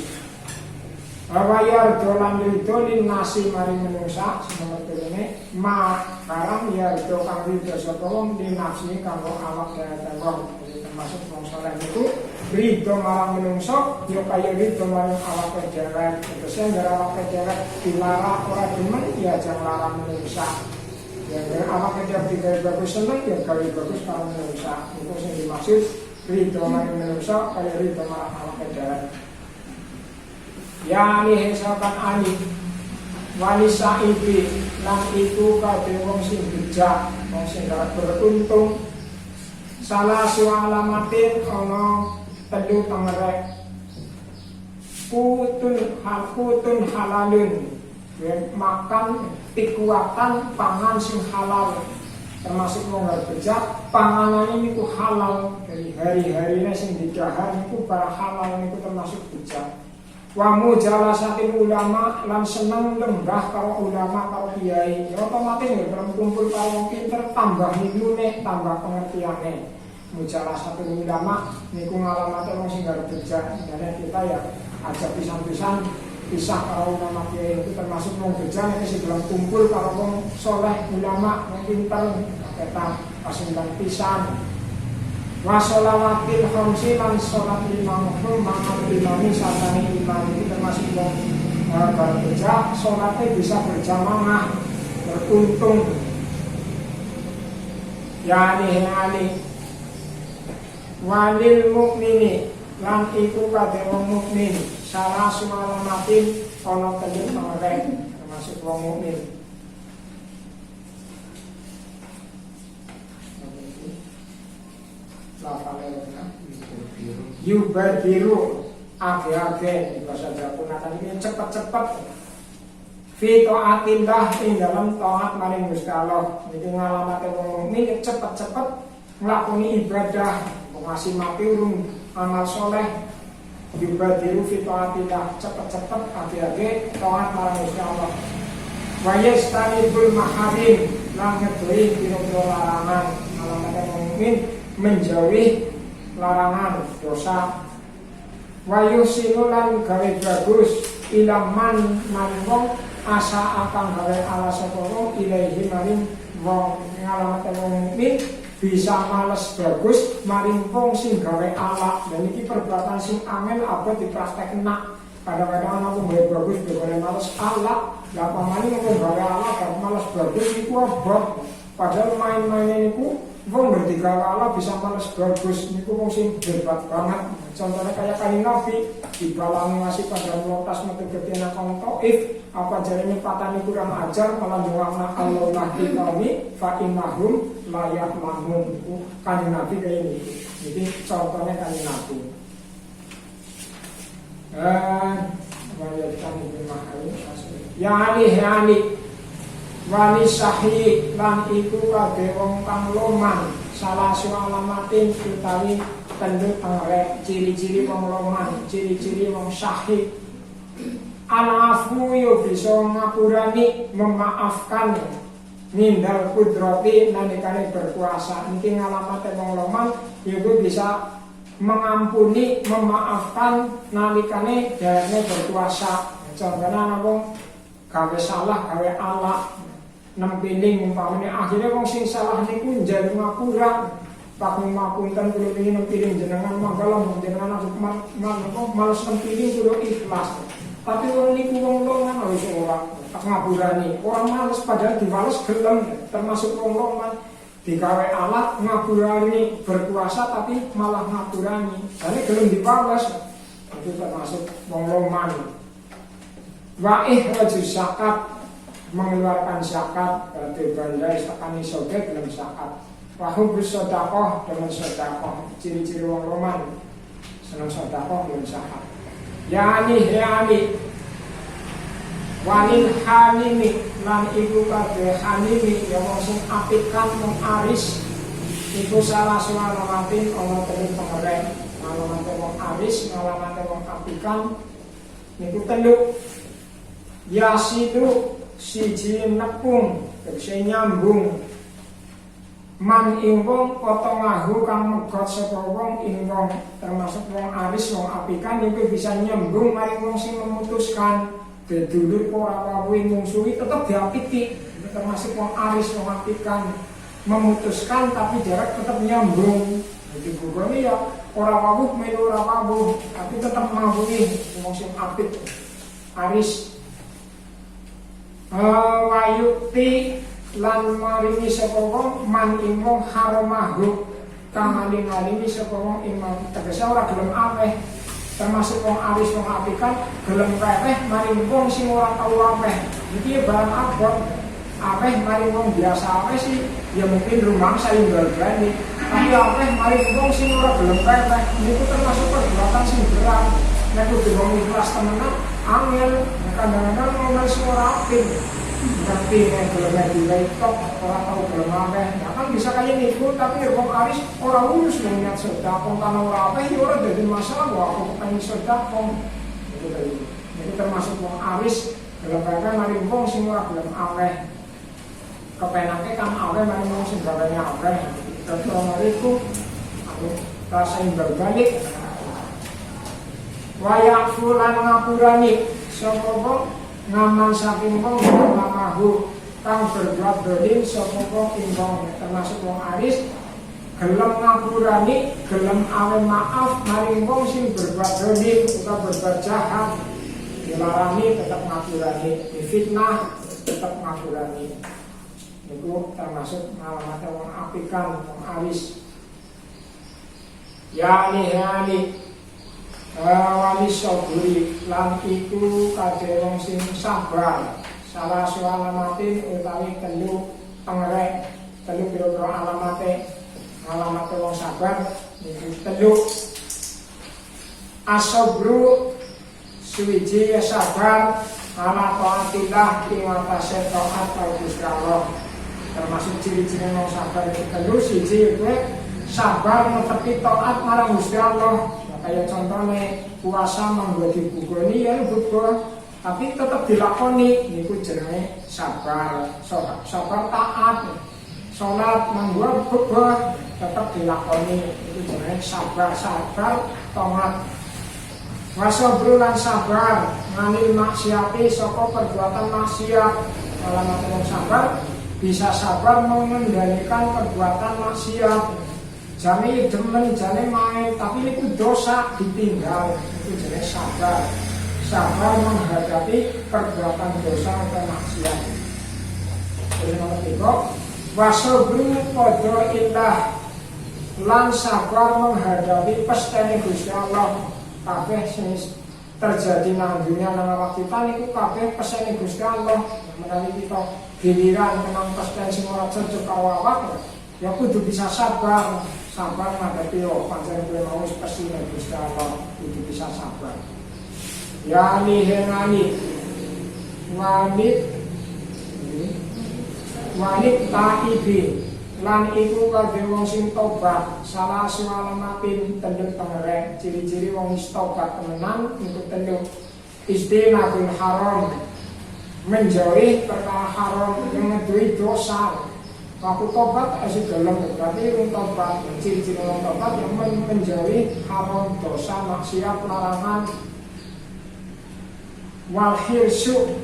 Wayar dolan ridho lin nasi mari menungsa semengertene ma barang ya ridho kang ridho sapa wong lin nafsi kanggo awak dhewe wong. Termasuk wong saleh itu ridho marang menungso ya kaya ridho marang awak dhewe. Terus yen awak dhewe dilarang ora demen ya jangan larang menungsa. Ya awak dhewe digawe bagus seneng ya gawe bagus karo menungsa. Itu sing dimaksud ridho marang menungso kaya ridho marang awak dhewe. Ya ni hesapan ani wali saiki lan iku kabeh wong sing bijak, wong sing beruntung. Salah sualamatin ana telu pengerek kutun halalun makan pikuatan pangan sing halal termasuk wong bijak panganan niku halal dari hari-harine sing didhahar niku para halal niku termasuk bijak. Wa mujalasatil ulama lan seneng lembah karo ulama karo kiai. Ya otomatis ya kumpul karo wong pinter tambah nilune, tambah pengertiane. Mujalasatil ulama niku ngalamate wong sing bijak. Dene kita ya aja pisan-pisan pisah karo ulama kiai itu termasuk wong bijak nek sing kumpul karo wong saleh ulama wong pinter kita pasundan pisan. Wasolawatil khamsi lan sholat lima waktu makan imami satani imam ini termasuk wong berbeda sholatnya bisa berjamaah beruntung. Yani walil mukmini lan iku kadhe wong mukmin salah sumalamatin ana telu pengerek termasuk wong mukmin. Yubadiru age-age bahasa Jawa ini cepat-cepat fi taatillah ing dalam taat maring Gusti Allah. Iki ngalamate wong mukmin cepet-cepet nglakoni ibadah, ngasih mati urung amal soleh. Yubadiru fi taatillah cepet-cepet age-age taat marang Gusti Allah. Wa yastanibul maharim lan ngedoi pira-pira larangan. Ngalamate wong mukmin menjauhi larangan dosa. Wayu sinulan gawe bagus ilaman manwong asa akan gawe ala sapa wong ilahi maring wong ngalamate wong mukmin bisa males bagus maring wong sing gawe ala. Dan iki perbuatan sing angel abot dipraktekna. Kadang-kadang ana wong gawe bagus dhewe males ala, lah pamane wong gawe ala gak males bagus iku abot. Padahal main-main niku wong berdigala bisa males bagus niku wong sing hebat banget. Contohnya kayak Kanjeng Nabi dibalangi ngasih pada melotas metu betina kaum Taif, apa jarene patani kurang ajar malah doana Allah nabi kami fa innahum la ya'lamun. Kanjeng Nabi kayak ini. Jadi contohnya Kanjeng Nabi. Yani wali sahih lan iku kabeh wong kang loman salah sualamatin utawi tanduk pengerek ciri-ciri wong loman, ciri-ciri wong sahih. Al-afu yo bisa ngapurani memaafkan nindal kudrati nalikane berkuasa. Niki ngalamate wong loman iku bisa mengampuni, memaafkan nalikane dene berkuasa. Contohnya ana wong gawe salah, gawe ala nempiling umpamane akhirnya wong sing salah niku njaluk ngapura. Pak ngapunten kula ingin nempiling jenengan mangga jenengan males nempiling kula ikhlas. Tapi wong niku wong longan wis ora tak ngapurani. Orang males padahal diwales gelem termasuk wong longan digawe alat ngapurani berkuasa tapi malah ngapurani. Jane gelem diwales itu termasuk wong longan. Wa ikhrajus zakat mengeluarkan zakat berarti bandai sekani soge dalam zakat. Wahum bersodakoh dengan sodakoh ciri-ciri wong roman senang sodakoh dalam zakat. Yani walil hanimi lan iku kabeh hanimi ya wong sing apikan wong aris iku salah suwanatin ana telu pengerek ngalamate wong aris ngalamate wong apikan niku telu. Yasidu siji nepung tegese nyambung man ing wong potongahu kang megot sapa wong ing wong termasuk wong aris wong apikan itu bisa nyambung maring wong sing memutuskan dedulur ora wae mungsuhi tetep diapiti termasuk wong aris wong apikan memutuskan tapi jarak tetap nyambung. Jadi gugone ya ora wawuh melu ora wawuh tapi tetap mawuhi wong sing apik aris. Wayukti lan maringi sapa wong man ing wong haramahu kang maling-malingi sapa wong imam tegese ora gelem ameh termasuk wong aris wong apikan gelem reweh maring wong sing ora tau ameh iki barang abot ameh maring wong biasa ameh sih ya mungkin rumang saling berani tapi ameh maring wong sing ora gelem reweh niku termasuk perbuatan sing berat nek kudu wong ikhlas temenan angel kadang-kadang ngomong sing ora apik berarti yang belum diwaitok orang tahu belum apa ya kan bisa kayak niku tapi wong aris orang urus dengan sedekah tanah orang apa ya orang jadi masalah bahwa aku pengen sedekah itu tadi itu termasuk wong aris dalam rangka mari wong sing ora belum apa kepenake kan apa mari wong sing gawene apa contoh mariku aku rasain berbalik wayak fulan ngapurani sapa wong ngaman saking wong namahu kang berbuat dolim sapa wong ing wong termasuk wong aris gelem ngapurani gelem awe maaf maring wong sing berbuat dolim utawa berbuat jahat dilarani tetap ngapurani difitnah tetap ngapurani niku termasuk ngalamate wong apikan wong aris yani wali saburi lan iku kadhe wong sing sabar salah sualamatin utawi telu pengerek telu pira-pira alamate wong sabar niku telu asabru suwiji ya sabar ala taatillah ing atase taat karo Gusti Allah termasuk ciri-ciri wong sabar itu telu siji kuwi sabar netepi taat marang Gusti Allah. Kayak contohnya puasa menggodi bugoni ya bugo tapi tetap dilakoni niku jenenge sabar sabar taat sholat menggodi bugo tetap dilakoni itu jenenge sabar taat wasabru lan sabar nganil maksiati saka perbuatan maksiat alamat wong sabar bisa sabar mengendalikan perbuatan maksiat jane demen jane main tapi itu dosa ditinggal itu jenis sabar menghadapi perbuatan dosa atau maksiat. Jadi nomor 3 wasabru padha indah lan sabar menghadapi pestene Gusti Allah kabeh sing terjadi nang dunia nang awak kita niku kabeh pestene Gusti Allah menawi kita giliran menang pesten sing ora cocok awak ya kudu bisa sabar menghadapi pancen kowe mau pestine Gusti Allah kudu bisa sabar ya lihenani wanit taibi lan iku kadhe wong sing tobat salah sualamatin tenduk pengerek ciri-ciri wong wis tobat temenan iku tenduk istinabul haram menjauhi perkara haram yang ngedui dosa waktu tobat asik dalam berarti wong tobat ciri-ciri wong tobat yang menjauhi haram dosa maksiat larangan wal hirsu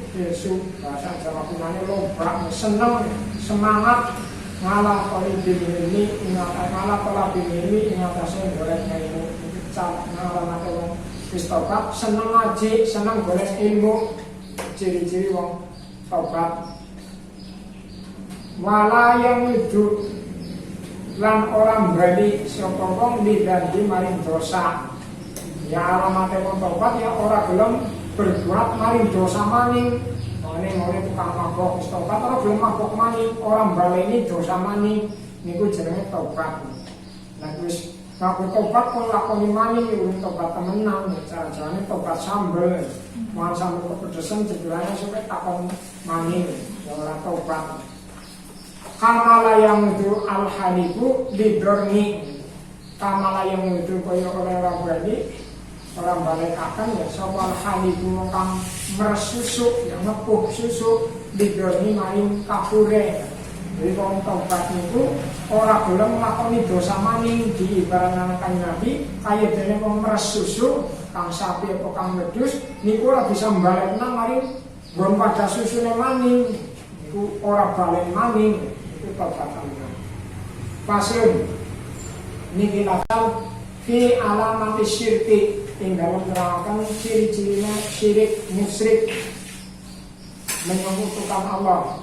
bahasa Jawa kunane lomba seneng semangat ngalah kolibin ini ngalah kolibin ini ingatase golek ilmu cap ngalah nate wong wis tobat seneng ngaji seneng golek ilmu ciri-ciri wong tobat wala yang hidup lan orang bali sapa wong lidani maring dosa ya alamate wong tobat ya ora gelem berbuat maring dosa maning ngene tukang mabok wis tobat ora gelem mabok maning orang baleni dosa maning niku jenenge tobat lan wis mabok tobat kok lakoni maning urung tobat temenan cara-carane tobat sambel mau sambel kepedesan jebulane sampe takon maning ya ora tobat kamala yang itu al-halibu lidorni kamala yang itu kaya oleh rabani orang balekaken ya sapa haliku kang meresusuk ya ngepuh susuk lidoni maring kapure. Jadi wong tobat niku ora gelem nglakoni dosa maning diibaratkan Kanjeng Nabi kaya dene wong meresusuk kang sapi apa kang wedhus niku ora bisa mbalekna maring nggon pada susune maning niku ora balen maning itu tobatan. Pasun niki lakal fi alamati syirki ing dalem nerangkan ciri-cirine syirik musyrik menyekutukan Allah.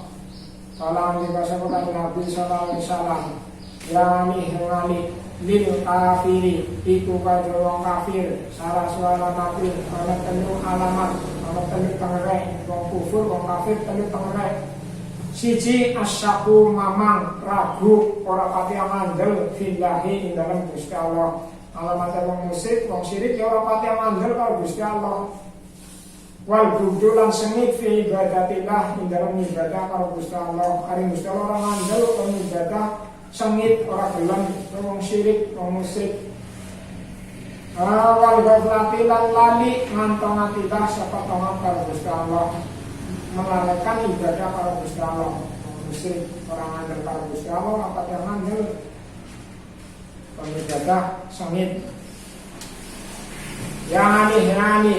Salam dibahasa kepada Nabi sallallahu alaihi wasallam yani ngali lil kafiri iku kadhe wong kafir salah suara mati ana telu alamat ana telu pengerek wong kufur wong kafir telu pengerek. Siji asyaku mamang ragu ora pati amandel fillahi ing dalem Gusti Allah. Alamat wong musyrik wong syirik ya ora pati amandel karo Gusti Allah. Wal budu lan sengit fi ibadatillah ing dalem ibadah karo Gusti Allah. Ari Gusti Allah ora mandel karo ibadah sengit ora gelem wong syirik wong musyrik. Wal ghaflati lan lali ngantong atilah sapa tonga karo Gusti Allah. Melalaikan ibadah karo Gusti Allah. Musyrik orang mandel karo Gusti Allah apa yang mandel ibadah sengit. Yani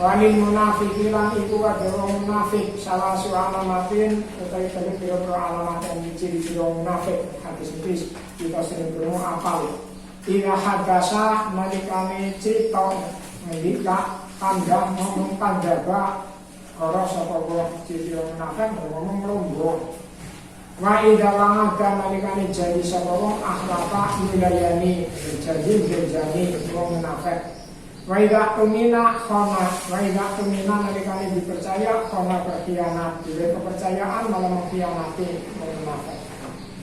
walil munafiqin lan iku kadhe wong munafik salah su alamatin utawi telu pira-pira alamat yang ciri-ciri wong munafik hadis iki kita sering krungu apal. Ila hadasa nalikane crita ngendika kandah ngomong kandhaba ora sapa wong ciri wong munafik ngomong lombo. Wa idza wa'ada nalikane janji sapa wong akhlaqa milayani janji wong munafik. Wa idza tumina khana wa idza tumina nalikane dipercaya khana berkhianat dhewe kepercayaan malah mengkhianati munafik.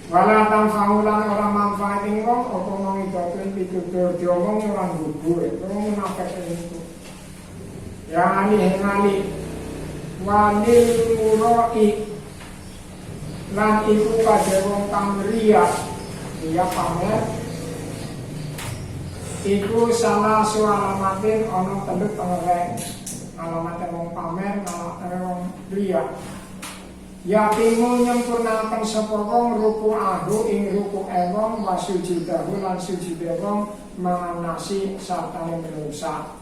Wala tanfa'ulan ora manfaatin wong apa mung idotun pitutur diomong ora nggugur wong munafik niku. Ya ali walil muroi lan iku kadhe wong kang riya dia pamer iku salah su alamatin ana telu pengerek alamat wong pamer alamat wong riya. Yatimu nyempurnakan sapa wong ruku ahu ing ruku wong wa sujudahu lan sujude wong manganasi sartane menungsa.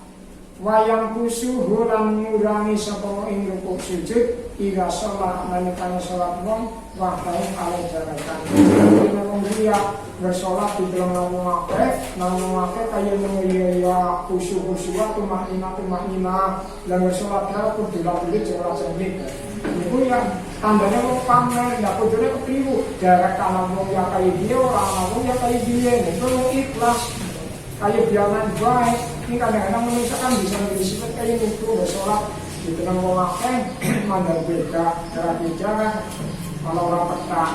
Wayang kusuhu lan ngurangi sapa ing ruku sujud ira salat nalikane salat wong wahdae kale jarakan. Dene wong riya bersolat di dalam nama akeh kaya mengiya khusyuk-khusyuk tumaknina dan bersolat dalam kudu-kudu jawab sendiri. Itu yang tandanya mau pamer, ya kudune kepiliu jarak tanam wong ya kaya dia, orang wong ya kaya dia. Itu mau ikhlas kaya biaran baik. Ini kadang-kadang manusia kan bisa disebut kaya itu bersolat di dalam akeh mandang beda jarak bicara kalau orang petang.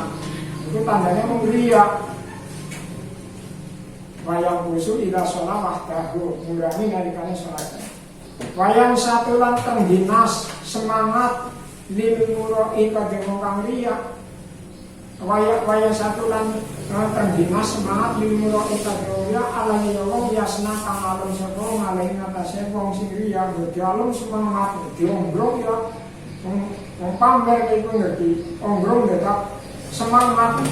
Itu tandanya mau riya. Wayang khusyuk ila sholat wahdahu ngurangi nalikane sholat. Wayang satu lan tengginas semangat lil muroi kadhe wong kang riya. Wayang satu lan tengginas semangat lil muroi kadhe riya alane wong yasna kang alum sapa ngalahi ngatasé wong sing riya dialum semangat diombrong ya wong pamer iku ngerti ombrong detak semangat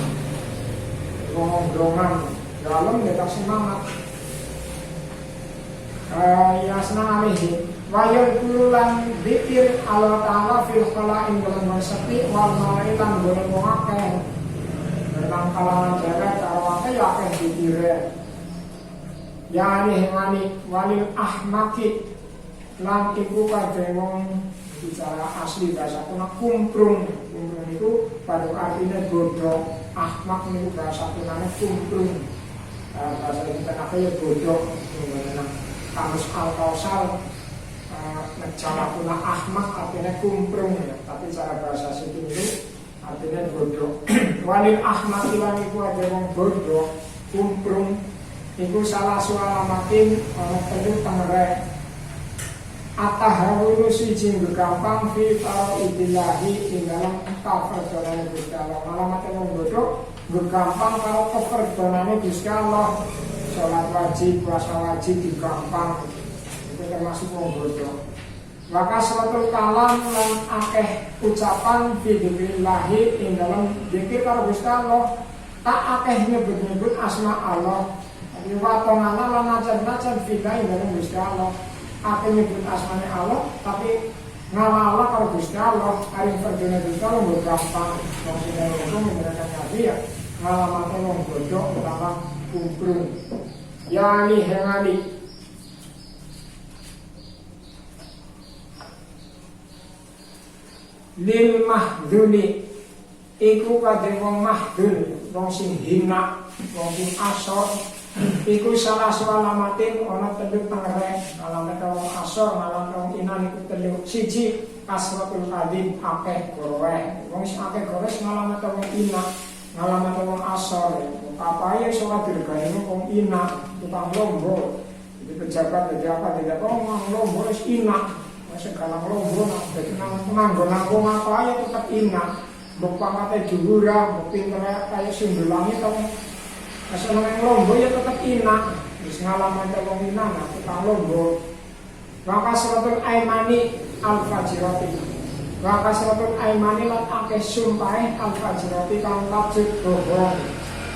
wong ombrongan dalam detak semangat. Ya senang alihi wayar kululan dikir Allah Ta'ala fil khala'in dalam sepi wal malaikan boleh mengakai dalam kalangan jarak kalau akeh ya akeh dikira ya alih-alih walil ahmaki lan iku kadhe wong bicara asli bahasa kuna kumprung itu pada artinya bodoh. Ahmak niku bahasa kunane kumprung. Bahasa kita ya bodoh gimana kamus al-kausal cara kuna ahmak artinya kumprung ya, tapi cara bahasa situ itu artinya bodoh. Walil ahmak ilang iku ada wong bodoh kumprung iku salah sualamatin ana telu pengerek atahawulu siji gampang fi tauhidillahi ing dalam kafardane Gusti Allah. Alamat wong bodoh gampang kalau kafardane Gusti Allah. Salat wajib, puasa wajib digampang. termasuk wong bodoh. Wa kasratul kalam lan akeh ucapan fi dzikrillahi ing dalam dzikir karo Gusti Allah, tak akeh nyebut-nyebut asma Allah. Wa tongana lan najan-najan fika ing dalam Gusti Allah. Akeh nyebut asmane Allah tapi ngalah karo Gusti Allah, ari perdene Gusti Allah mbok gampang. Wong sing ngono menerakan nabi ya ngalamate wong bodoh utawa kumprung. Ya li hengani lil mahduni iku kadhe wong mahdun, wong sing hina, wong sing asor, iku salah salamatin ana telu pangereh. Alamat wong asor, alamat wong inan iku telu. Siji kasratul kadim, akeh goreh. Wong sing akeh goreh ngalamat wong ina, ngalamat wong asor. Kapaye salat dirgane wong ina, tukang lombo. Jadi pejabat jadi apa tidak wong lombo wis ina. Segala lombo nak dadi nang nganggo nanggung apa ya tetep ina. Mbok pangkate dhuwur, mbok pintere kaya sundulangi to. Asal nang lombo ya tetep ina. Wis ngalaman wong ina nak tukang lombo. Maka suratul aimani al-fajirati. Maka suratul aimani lan akeh sumpahe al-fajirati kang wajib bohong.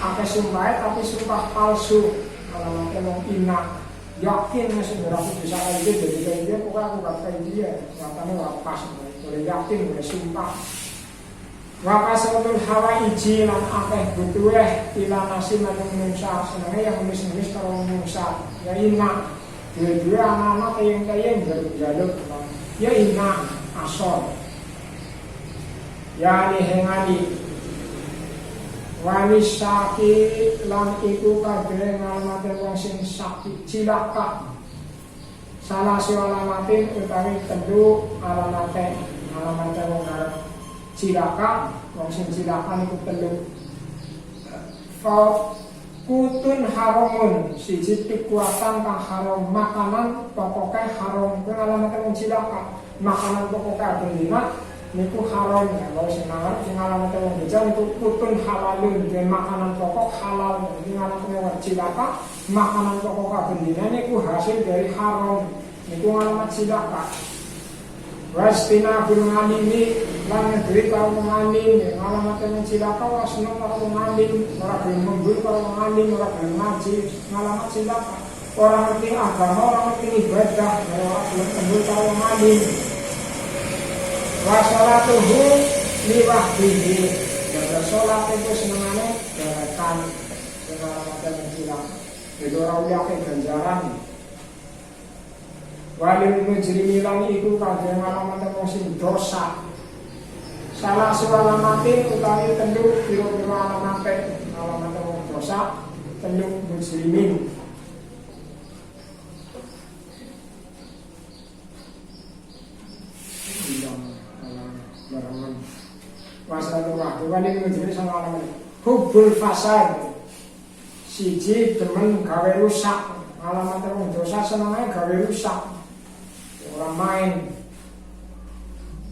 Akeh sumpahe tapi sumpah palsu. Ngalaman wong ina. Yakin masih berapa bisa aja jadi kayak dia, pokoknya aku gak kayak dia, matanya wapas, boleh yakin, boleh sumpah. Wakasatul hawa iji lan akeh butuh ila nasi manung menungsa, senangnya yang nulis-nulis kalau menungsa, ya ina, dua-dua anak-anak kayang-kayang berjaluk, ya ina, asor, ya lihengani. Wanis sakit lan iku kadhe ngalamate wong sing sakit cilaka. Salah sialamatin utawi telu alamate wong arep cilaka, wong sing cilaka niku telu. Fa kutun haramun, siji pikuatan kang haram, makanan pokoke haram. Kuwi alamate wong cilaka, makanan pokoke abendina niku haram ya, kalau sing alamate wong bijak niku kutun halalun, jadi makanan pokok halal. Jadi alamate wong cilaka, makanan pokok kabendina niku hasil dari haram, niku alamat cilaka. Wastina bil ngalimi lan ngedri karo ngalim, alamate wong cilaka wasno karo ngalim, ora gelem membur karo ngalim, ora gelem ngaji, ngalamat cilaka. Ora ngerti agama, ora ngerti ibadah, ora gelem membur karo ngalim. Wa sholatuhu liwahdihi, dan sholat itu senengane gerakan dengan menjilang itu orang yakin ganjaran. Walil mujrimilan iku kadhe ngalamat wong sing dosa. Salah sualamatin utawi telu pira-pira alamate ngalamat wong dosa, telu mujrimin. Masalah waktu wali menjadi sama orang hubul fasad, siji temen gawe rusak, alamat wong dosa senengane gawe rusak, orang main.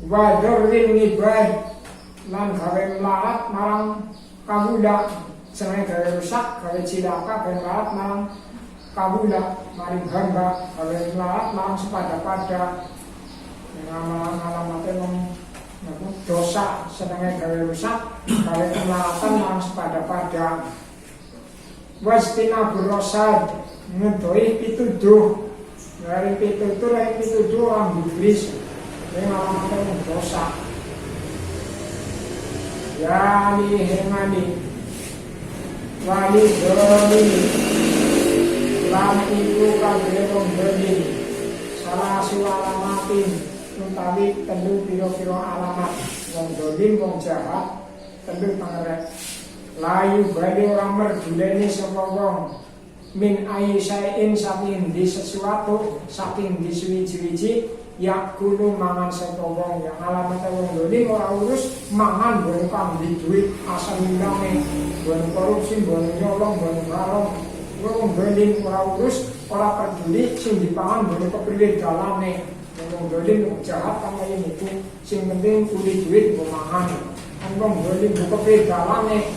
Wadorin ngibad lan gawe melarat marang kabula, senengane gawe rusak, gawe cilaka, gawe melarat marang kabula, maring hamba, gawe melarat marang sepada-pada. Alamatnya wong dosa senengnya gawe rusak, gawe kemelatan marang sepada-pada. Wastina burosad ngedoi pituduh, dari pituduh orang iblis, ini alamatnya wong dosa. Ya lihemani wali doli lan iku kadhe wong doli, salah sualamatin utawi telu pira-pira alamat wong dolim, wong jahat, telu pangerek. Layu bali orang merduleni sapa wong min ayi sain saking di sesuatu, saking di suwi-wiji yakulu mangan sapa wong. Yang alamat wong dolim ora urus mangan bon kang di duit asal milane, bon korupsi, bon nyolong, bon garong. Wong dolim ora urus, ora peduli sing dipangan bon kepriye dalane. Wong dolim jahat kang kaya niku, sing penting kulit duit mbok mangan. Wong dolim buka pedalane.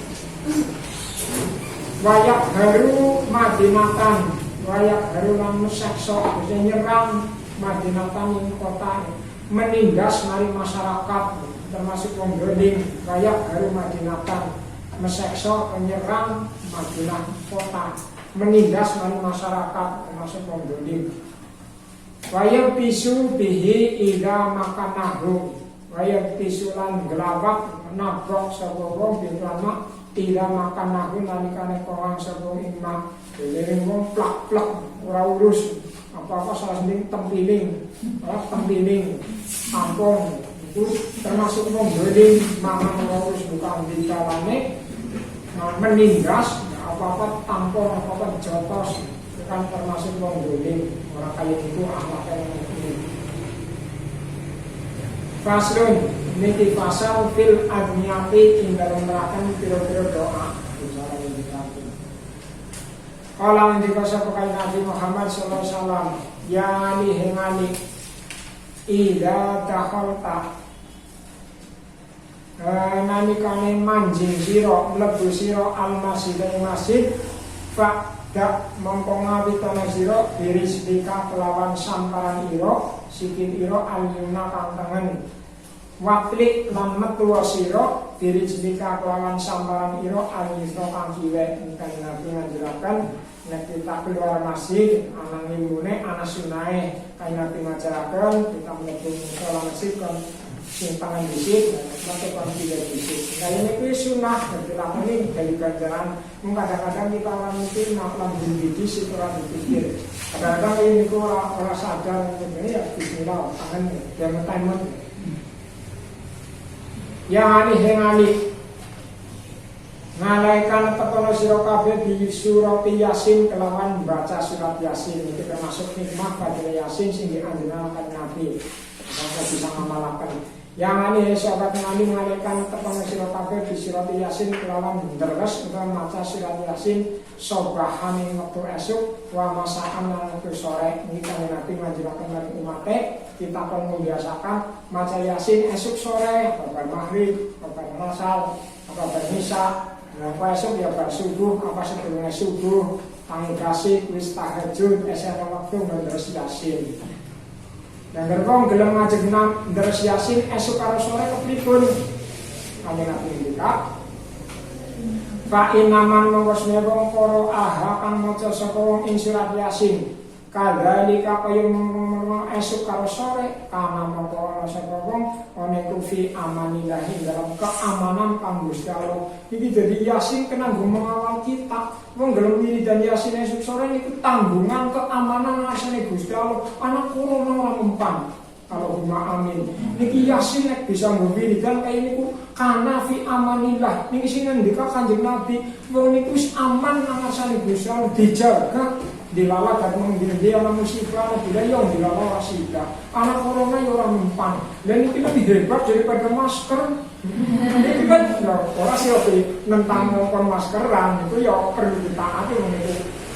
Wayak baru madinatan wayak harulan musekso bisa nyerang Madinatan ing kota menindas mari masyarakat termasuk wong Beling wayak haru Madinatan mesekso menyerang Madinah kota menindas mari masyarakat termasuk wong Beling wayak pisu bihi ida makanahu wayak pisulan gelawak nabrok sebobong bilama ida makanahu nalikane kawang sebobong imam jadi wong plak-plak ora urus apa-apa salah sendiri tempiling ampun itu termasuk wong Beling mangan ora urus bukan di dalane menindas apa-apa tampon apa-apa jotos kan termasuk wong Beling orang kaya itu akhlaknya ini. Faslun niki pasal fil adniyati ing dalam neraka pira-pira doa bicara ini nanti. Kala ngendika sapa kanjeng Nabi Muhammad sallallahu alaihi wasallam ya li hengani ida dakhalta nalikane manjing sira mlebu sira al-masjid masjid fa dak mongko ngawitana sira birisbika kelawan samparan ira sikil ira alyuna kang tengen watlik lan metu sira birisbika kelawan samparan ira alyuna kang kiwe ingkang Nabi ngajaraken nek kita keluar masjid ana nimbune ana sunahe kang Nabi ngajaraken kita mlebu salat masjid kan sing tangan dhisik mate kan tidak dhisik nah ini kuwi sunah dilakoni dari ganjaran kadang-kadang kita orang mungkin lambung dhisik ora dipikir kadang-kadang ini kok ora sadar ini ya bismillah tangan yang temen ya ali ngalaikan tekono sira kabeh di surat Yasin kelawan baca surat Yasin itu termasuk hikmah baca Yasin sing dianjurkan Nabi maka bisa ngamalaken yang ani sahabat Nabi mengalihkan tekono sira kabeh di surat Yasin kelawan deres utawa maca surat Yasin sobahan ing wektu esuk wa masaan lan wektu sore iki kan Nabi ngajaraken marang umat kita kon membiasakan maca Yasin esuk sore babar maghrib babar asar babar isya apa esuk ya bar subuh apa sedurunge subuh tangi kasih wis tahajud esuk waktu ndres Yasin. Dan gerbong gelem ngajeng ndres Yasin esuk karo sore kepripun? Kanjeng Nabi ngendika fa inaman mongkosne wong para aha kang maca sapa wong ing surat Yasin kadhalika kaya esuk karo sore kana mongko ana sapa wong ana iku fi amanillah dalam keamanan kang Gusti Allah iki dadi Yasin kena mengawal kita wong gelem wiridan Yasin esuk sore niku tanggungan keamanan ngasane Gusti Allah anak kula ora mempan Allahumma amin niki Yasin nek bisa wiridan kaya niku kana fi amanillah niki sing ngendika Kanjeng Nabi wong niku wis aman ngasane Gusti Allah dijaga dilala dan menggede ana musibah bila yang dilala rasida anak corona ya orang mempan dan itu lebih hebat daripada masker ini kan ya orang sih tentang ngomong maskeran itu ya perlu ditaati mengenai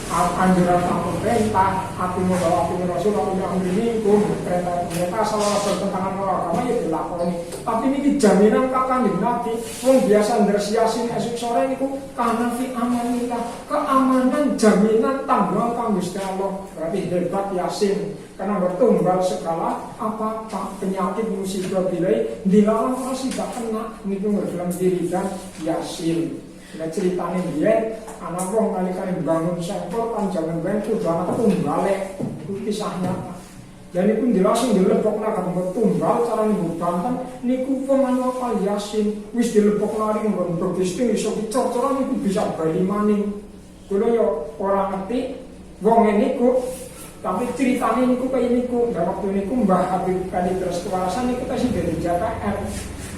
anjuran pemerintah hati membawa hati rasul aku yang ini perintah pemerintah salah bertentangan agama ya dilakoni tapi ini jaminan Kanjeng Nabi wong biasa ndres Yasin esuk sore niku kana fi amanillah keamanan jaminan tanggungan kang Gusti Allah berarti hebat Yasin karena bertumbal segala apa penyakit musibah bilai dilarang masih gak kena niku dalam diri dan Yasin. Nah ceritanya dia, anak wong nalikane bangun sektor kan jangan bantu anak tunggale itu kisahnya. Dan itu langsung dilebokna kanggo tunggal cara niku banten niku wong anu apa Yasin wis dilebokna ning nggon berbisting iso dicor-coran niku bisa bali maning. Kula yo ora ngerti wong niku tapi ceritanya niku kaya niku dan waktu niku Mbah Habib Kadi terus kewarasan niku kasih dari JKR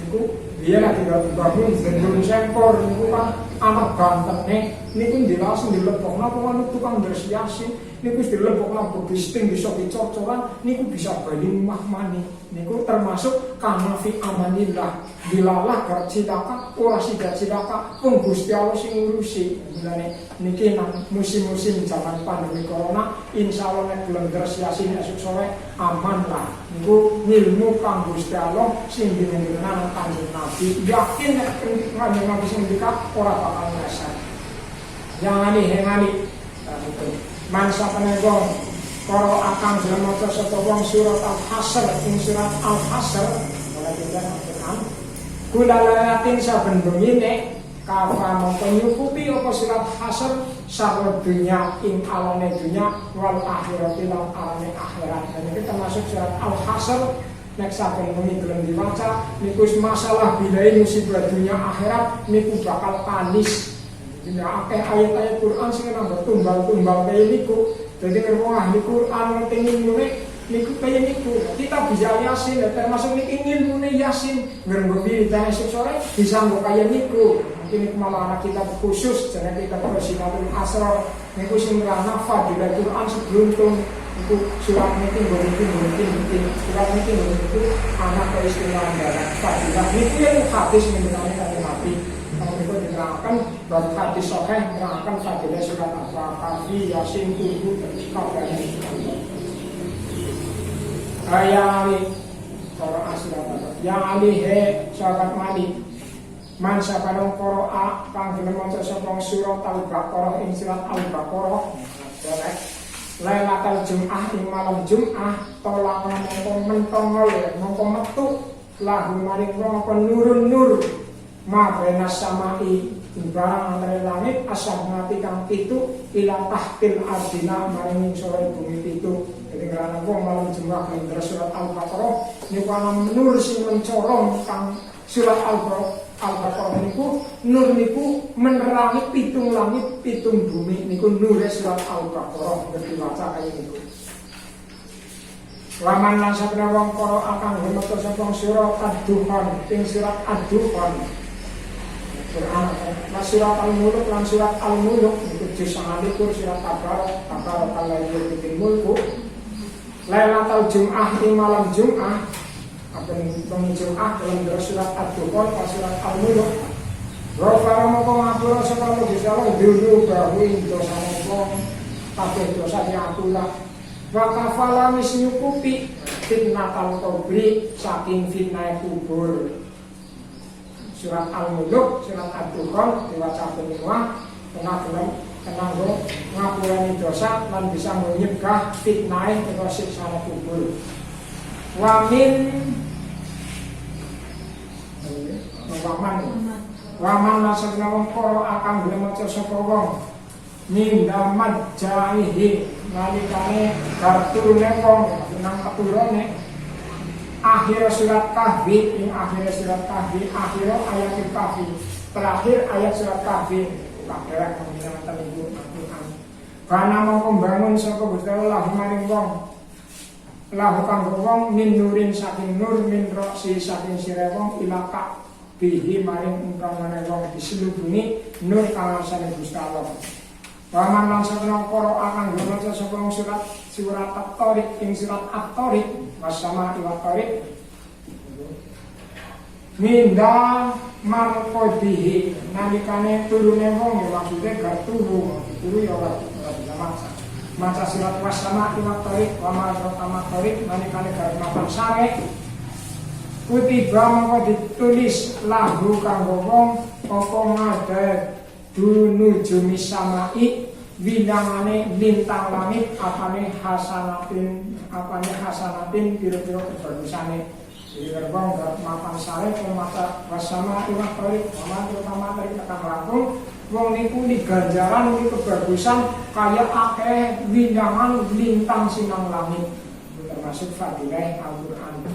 niku dia lagi bangun gendung sempor niku kan anak banten niku langsung dilebokna wong tukang ndres Yasin niku dilebokna berbisting bisa dicor-coran niku bisa bali mahmani niku termasuk kana fi amanillah dilalah gar cilaka ora sida-cilaka wong Gusti Allah sing ngurusi mulane niki nang musim-musim zaman pandemi corona insyaallah nek bulan ndres Yasin esuk sore aman lah niku ilmu kang Gusti Allah sing dinengenan Kanjeng Nabi yakin nek Kanjeng Nabi sing dikak ora bakal ngeset yang ani mansa penegong karo akang gelem maca sapa wong surat Al-Hasr ing surat Al-Hasr ora dikan Al-Qur'an kula layatin saben bengine kafa mongko nyukupi apa surat Hasr sarwa dunya ing alane dunya wal akhirat lan alane akhirat. Dan ini termasuk surat Al-Hasr nek saben bengi gelem diwaca niku masalah bilai musibah dunya akhirat niku bakal panis. Dina akeh ayat-ayat Quran sing nambah tumbal-tumbal kaya niku. Jadi wong ahli Quran ngerti ngilmune niku kaya niku. Kita bisa Yasin termasuk niki ngilmune Yasin nganggo wiridane sore bisa nggo kaya niku. Mungkin malah anak kita khusus jangan kita bersinatul asrar niku sing ngrana fadilah Quran seberuntung niku surat niki mungkin surat niki anak keistimewaan darah fadilah niku yang hadis mengenai kali Nabi. Kalau itu diterangkan baru hadis sahih menerangkan fadilah surat Al-Kahfi, Yasin, Hud, dan ayat orang asli yang alihe sahabat mali man sabarang qira'a kang gelem maca sapa surat Al-Baqarah ing surat Al-Baqarah Lailatul Jum'ah ing malam Jum'ah tolak mongko mentongol mongko metu lahu maring mongko nurun nur ma benas samai barang antara langit asal ngati kang pitu ila tahtil ardina maring sore bumi pitu. Jadi karena wong malam Jum'ah ing surat Al-Baqarah niku ana nur sing mencorong kang surat Al-Baqarah niku nur niku menerangi pitung langit pitung bumi niku nur surat Al-Baqarah diwaca kaya niku. Waman lan sabda wong karo akan maca sapa surat Ad-Dukhan ing surat Ad-Dukhan Quran surat Al-Mulk lan surat Al-Mulk niku disangalikur surat Tabarak alladzi bil mulku Lailatul Jum'ah ing malam Jum'ah apa yang Jum'ah dalam surat Ad-Dukhan surat Al-Mulk Rofara moko ngapura sapa Gusti Allah dulu bahwa dosa moko kabeh dosa diampura wa kafala wis nyukupi fitnatal kubri saking fitnah kubur. Surat Al-Mulk surat Ad-Dukhan diwaca semua tenang ngapurani dosa lan bisa menyegah fitnah atau siksa kubur. Waman nasabna wong karo akan gelem maca sapa wong nindamat jahihi nalikane kartune wong nang keturune akhir surat Kahfi ing akhir surat Kahfi akhir ayat Kahfi terakhir ayat surat Kahfi kabeh penginatan ibu Al-Qur'an kana mongko bangun sapa Gusti Allah maring wong lahu kanggo wong min nurin saking nur min roksi saking sire wong ilaka bihi maring ungkamane wong diselubungi nur kawasan Gusti Allah. Waman lan sabna karo akan maca sapa surat At-Tariq ing surat At-Tariq wasama wa Tariq minda marqodihi nalikane turune wong maksude gak turu ya ora bisa maca surat wasama wa Tariq wa ma Tariq nalikane gak mapan sare kutiba mongko ditulis lahu kanggo wong apa ngadat dunuju misamai bidangane bintang langit apane hasanatin piro-piro kebagusane. Jadi gerbang mapan sare mata wasama iwak torik terutama dari tekan langkung wong niku di ganjaran di kebagusan kaya akeh bindangan lintang sinang langit termasuk fadilah Al-Qur'an.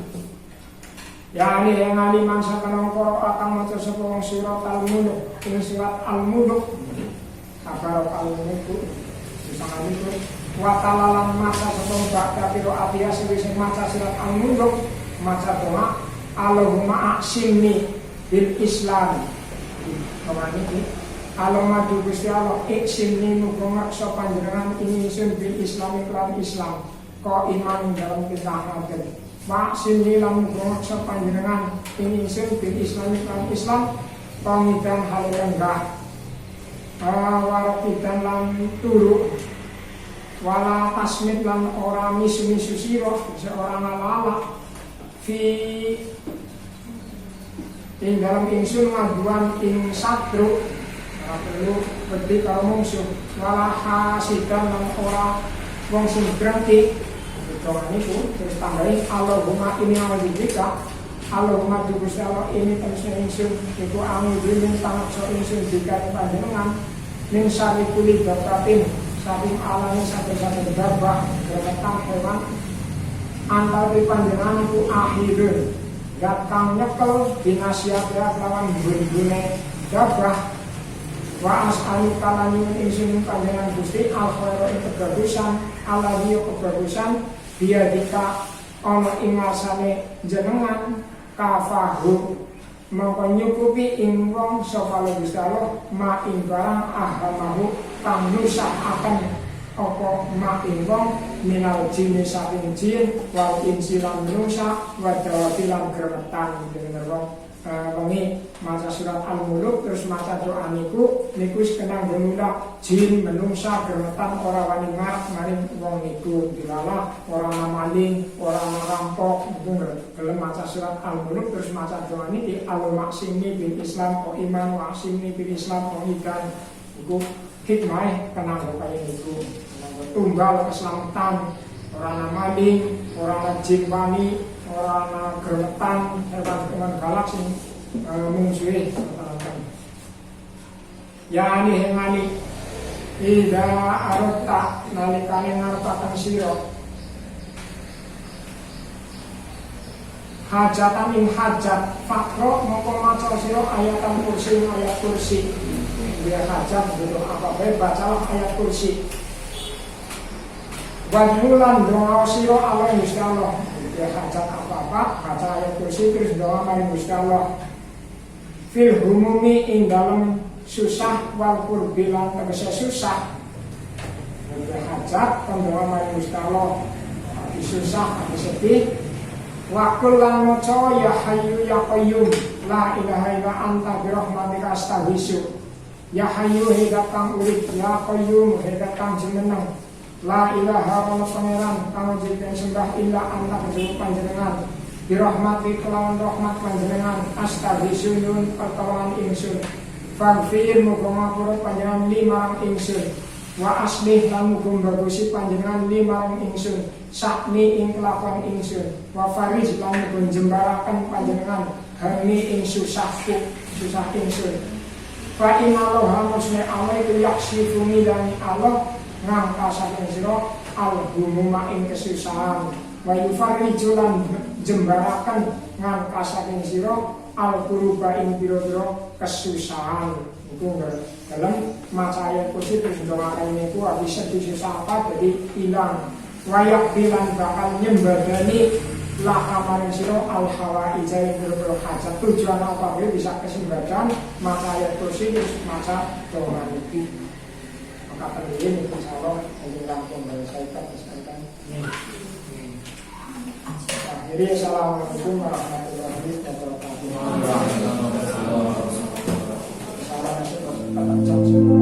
Ya ini yang aliman sakanong koro akan maca sapa wong surat Al-Mulk ini surat Al-Mulk Tabarak Al-Mulk misalkan itu watalalan maca sapa bakta piro atia sing maca surat Al-Mulk maca doa Allahumma aqsimni bil Islam kemana ini Allahumma du Gusti Allah aqsimni muga ngaksa panjenengan ini sun bil Islam iklan Islam ko iman dalam ketaatan Mak sini lamun ngaksa panjenengan ini isun bil Islam Islam pamitan hal rendah warakidan lan turu wala tasmit lan ora misu-misu sira seorang lala fi ing dalam ingsun ngaduan ing sadru ora perlu wedi karo mungsuh wala hasidan lan ora wong sing drengki doa niku terus tambahin Allahumma inni a'udzubika Allahumma Gusti Allah ini terusnya ingsun iku a'udzubika tanakso ingsun jika panjenengan min syarri kulli dabbatin saking alami saben-saben dabbah gremetan hewan antari panjenengan iku akhirun dat kang nyekel dinasiat ya lawan bun-bune dabbah wa as'alu kalanyun ingsun panjenengan Gusti al-khairu ing kebagusan alladhi kebagusan biadika ana ing ngasane jenengan kafahu mongko nyukupi ing wong sapa Gusti Allah ma ing barang ahamahu kang nusahaken apa ma ing wong minal jin saking jin wal insi lan manusa wa dawabilan gremetan dengan wong wengi maca surat Al-Muluk terus maca doa niku wis kenang gemula jin menungsa gremetan ora wani maring wong niku dilala ora maling ora rampok niku gelem maca surat Al-Muluk terus maca doa niki al-maksimi bil Islam ko iman maksimi bil Islam ko ikan niku hikmah kenang kaya niku tunggal keselamatan ora maling ora jin wani orang gremetan hewan galak sing mungsuhe ya ani hengani ida arota nalikane ngarepaken sira hajatan ing hajat fakro mongko maca sira ayatan kursi ayat kursi dia hajat gitu apa bae bacalah ayat kursi wadhulan doa sira Allah insyaallah ya hajat apa-apa baca ayat kursi terus doa maring Gusti Allah fil humumi ing dalem susah wal kurbi lan tegese susah ya hajat doa maring Gusti Allah ati susah ati sedih wa kullan maca ya hayyu ya qayyum la ilaha illa anta bi rahmatika astaghiitsu ya hayyu hidat kang urip ya qayyum hidat kang jeneng la ilaha wa pangeran kang jipen sembah illa anta kejaba panjenengan dirahmati kelawan rahmat panjenengan astaghiitsun pertolongan ingsun faghfir muga ngapura panjenengan limarang ingsun wa aslih lan muga bagusi panjenengan limarang ingsun sakni ing kelakuan ingsun wa fariz lan muga jembaraken panjenengan hani ing susahku susah ingsun fa innallaha musne Allah iku yaksifu midani Allah ngangkasaken sira al-humuma ing kesusahan wa yufarriju lan jembaraken ngangkasaken sira al-kuruba ing pira-pira kesusahan iku dalam maca ayat kursi terus doakan niku habis susah apa jadi hilang wayak bilan bakal nyembadani lah kamarin sira al-hawaija ing pira-pira hajat tujuan apa bisa kesembadan maca ayat kursi terus maca doa niki maka ini insyaallah untuk rampung dari saya selesaikan. Jadi assalamualaikum warahmatullahi wabarakatuh. Salam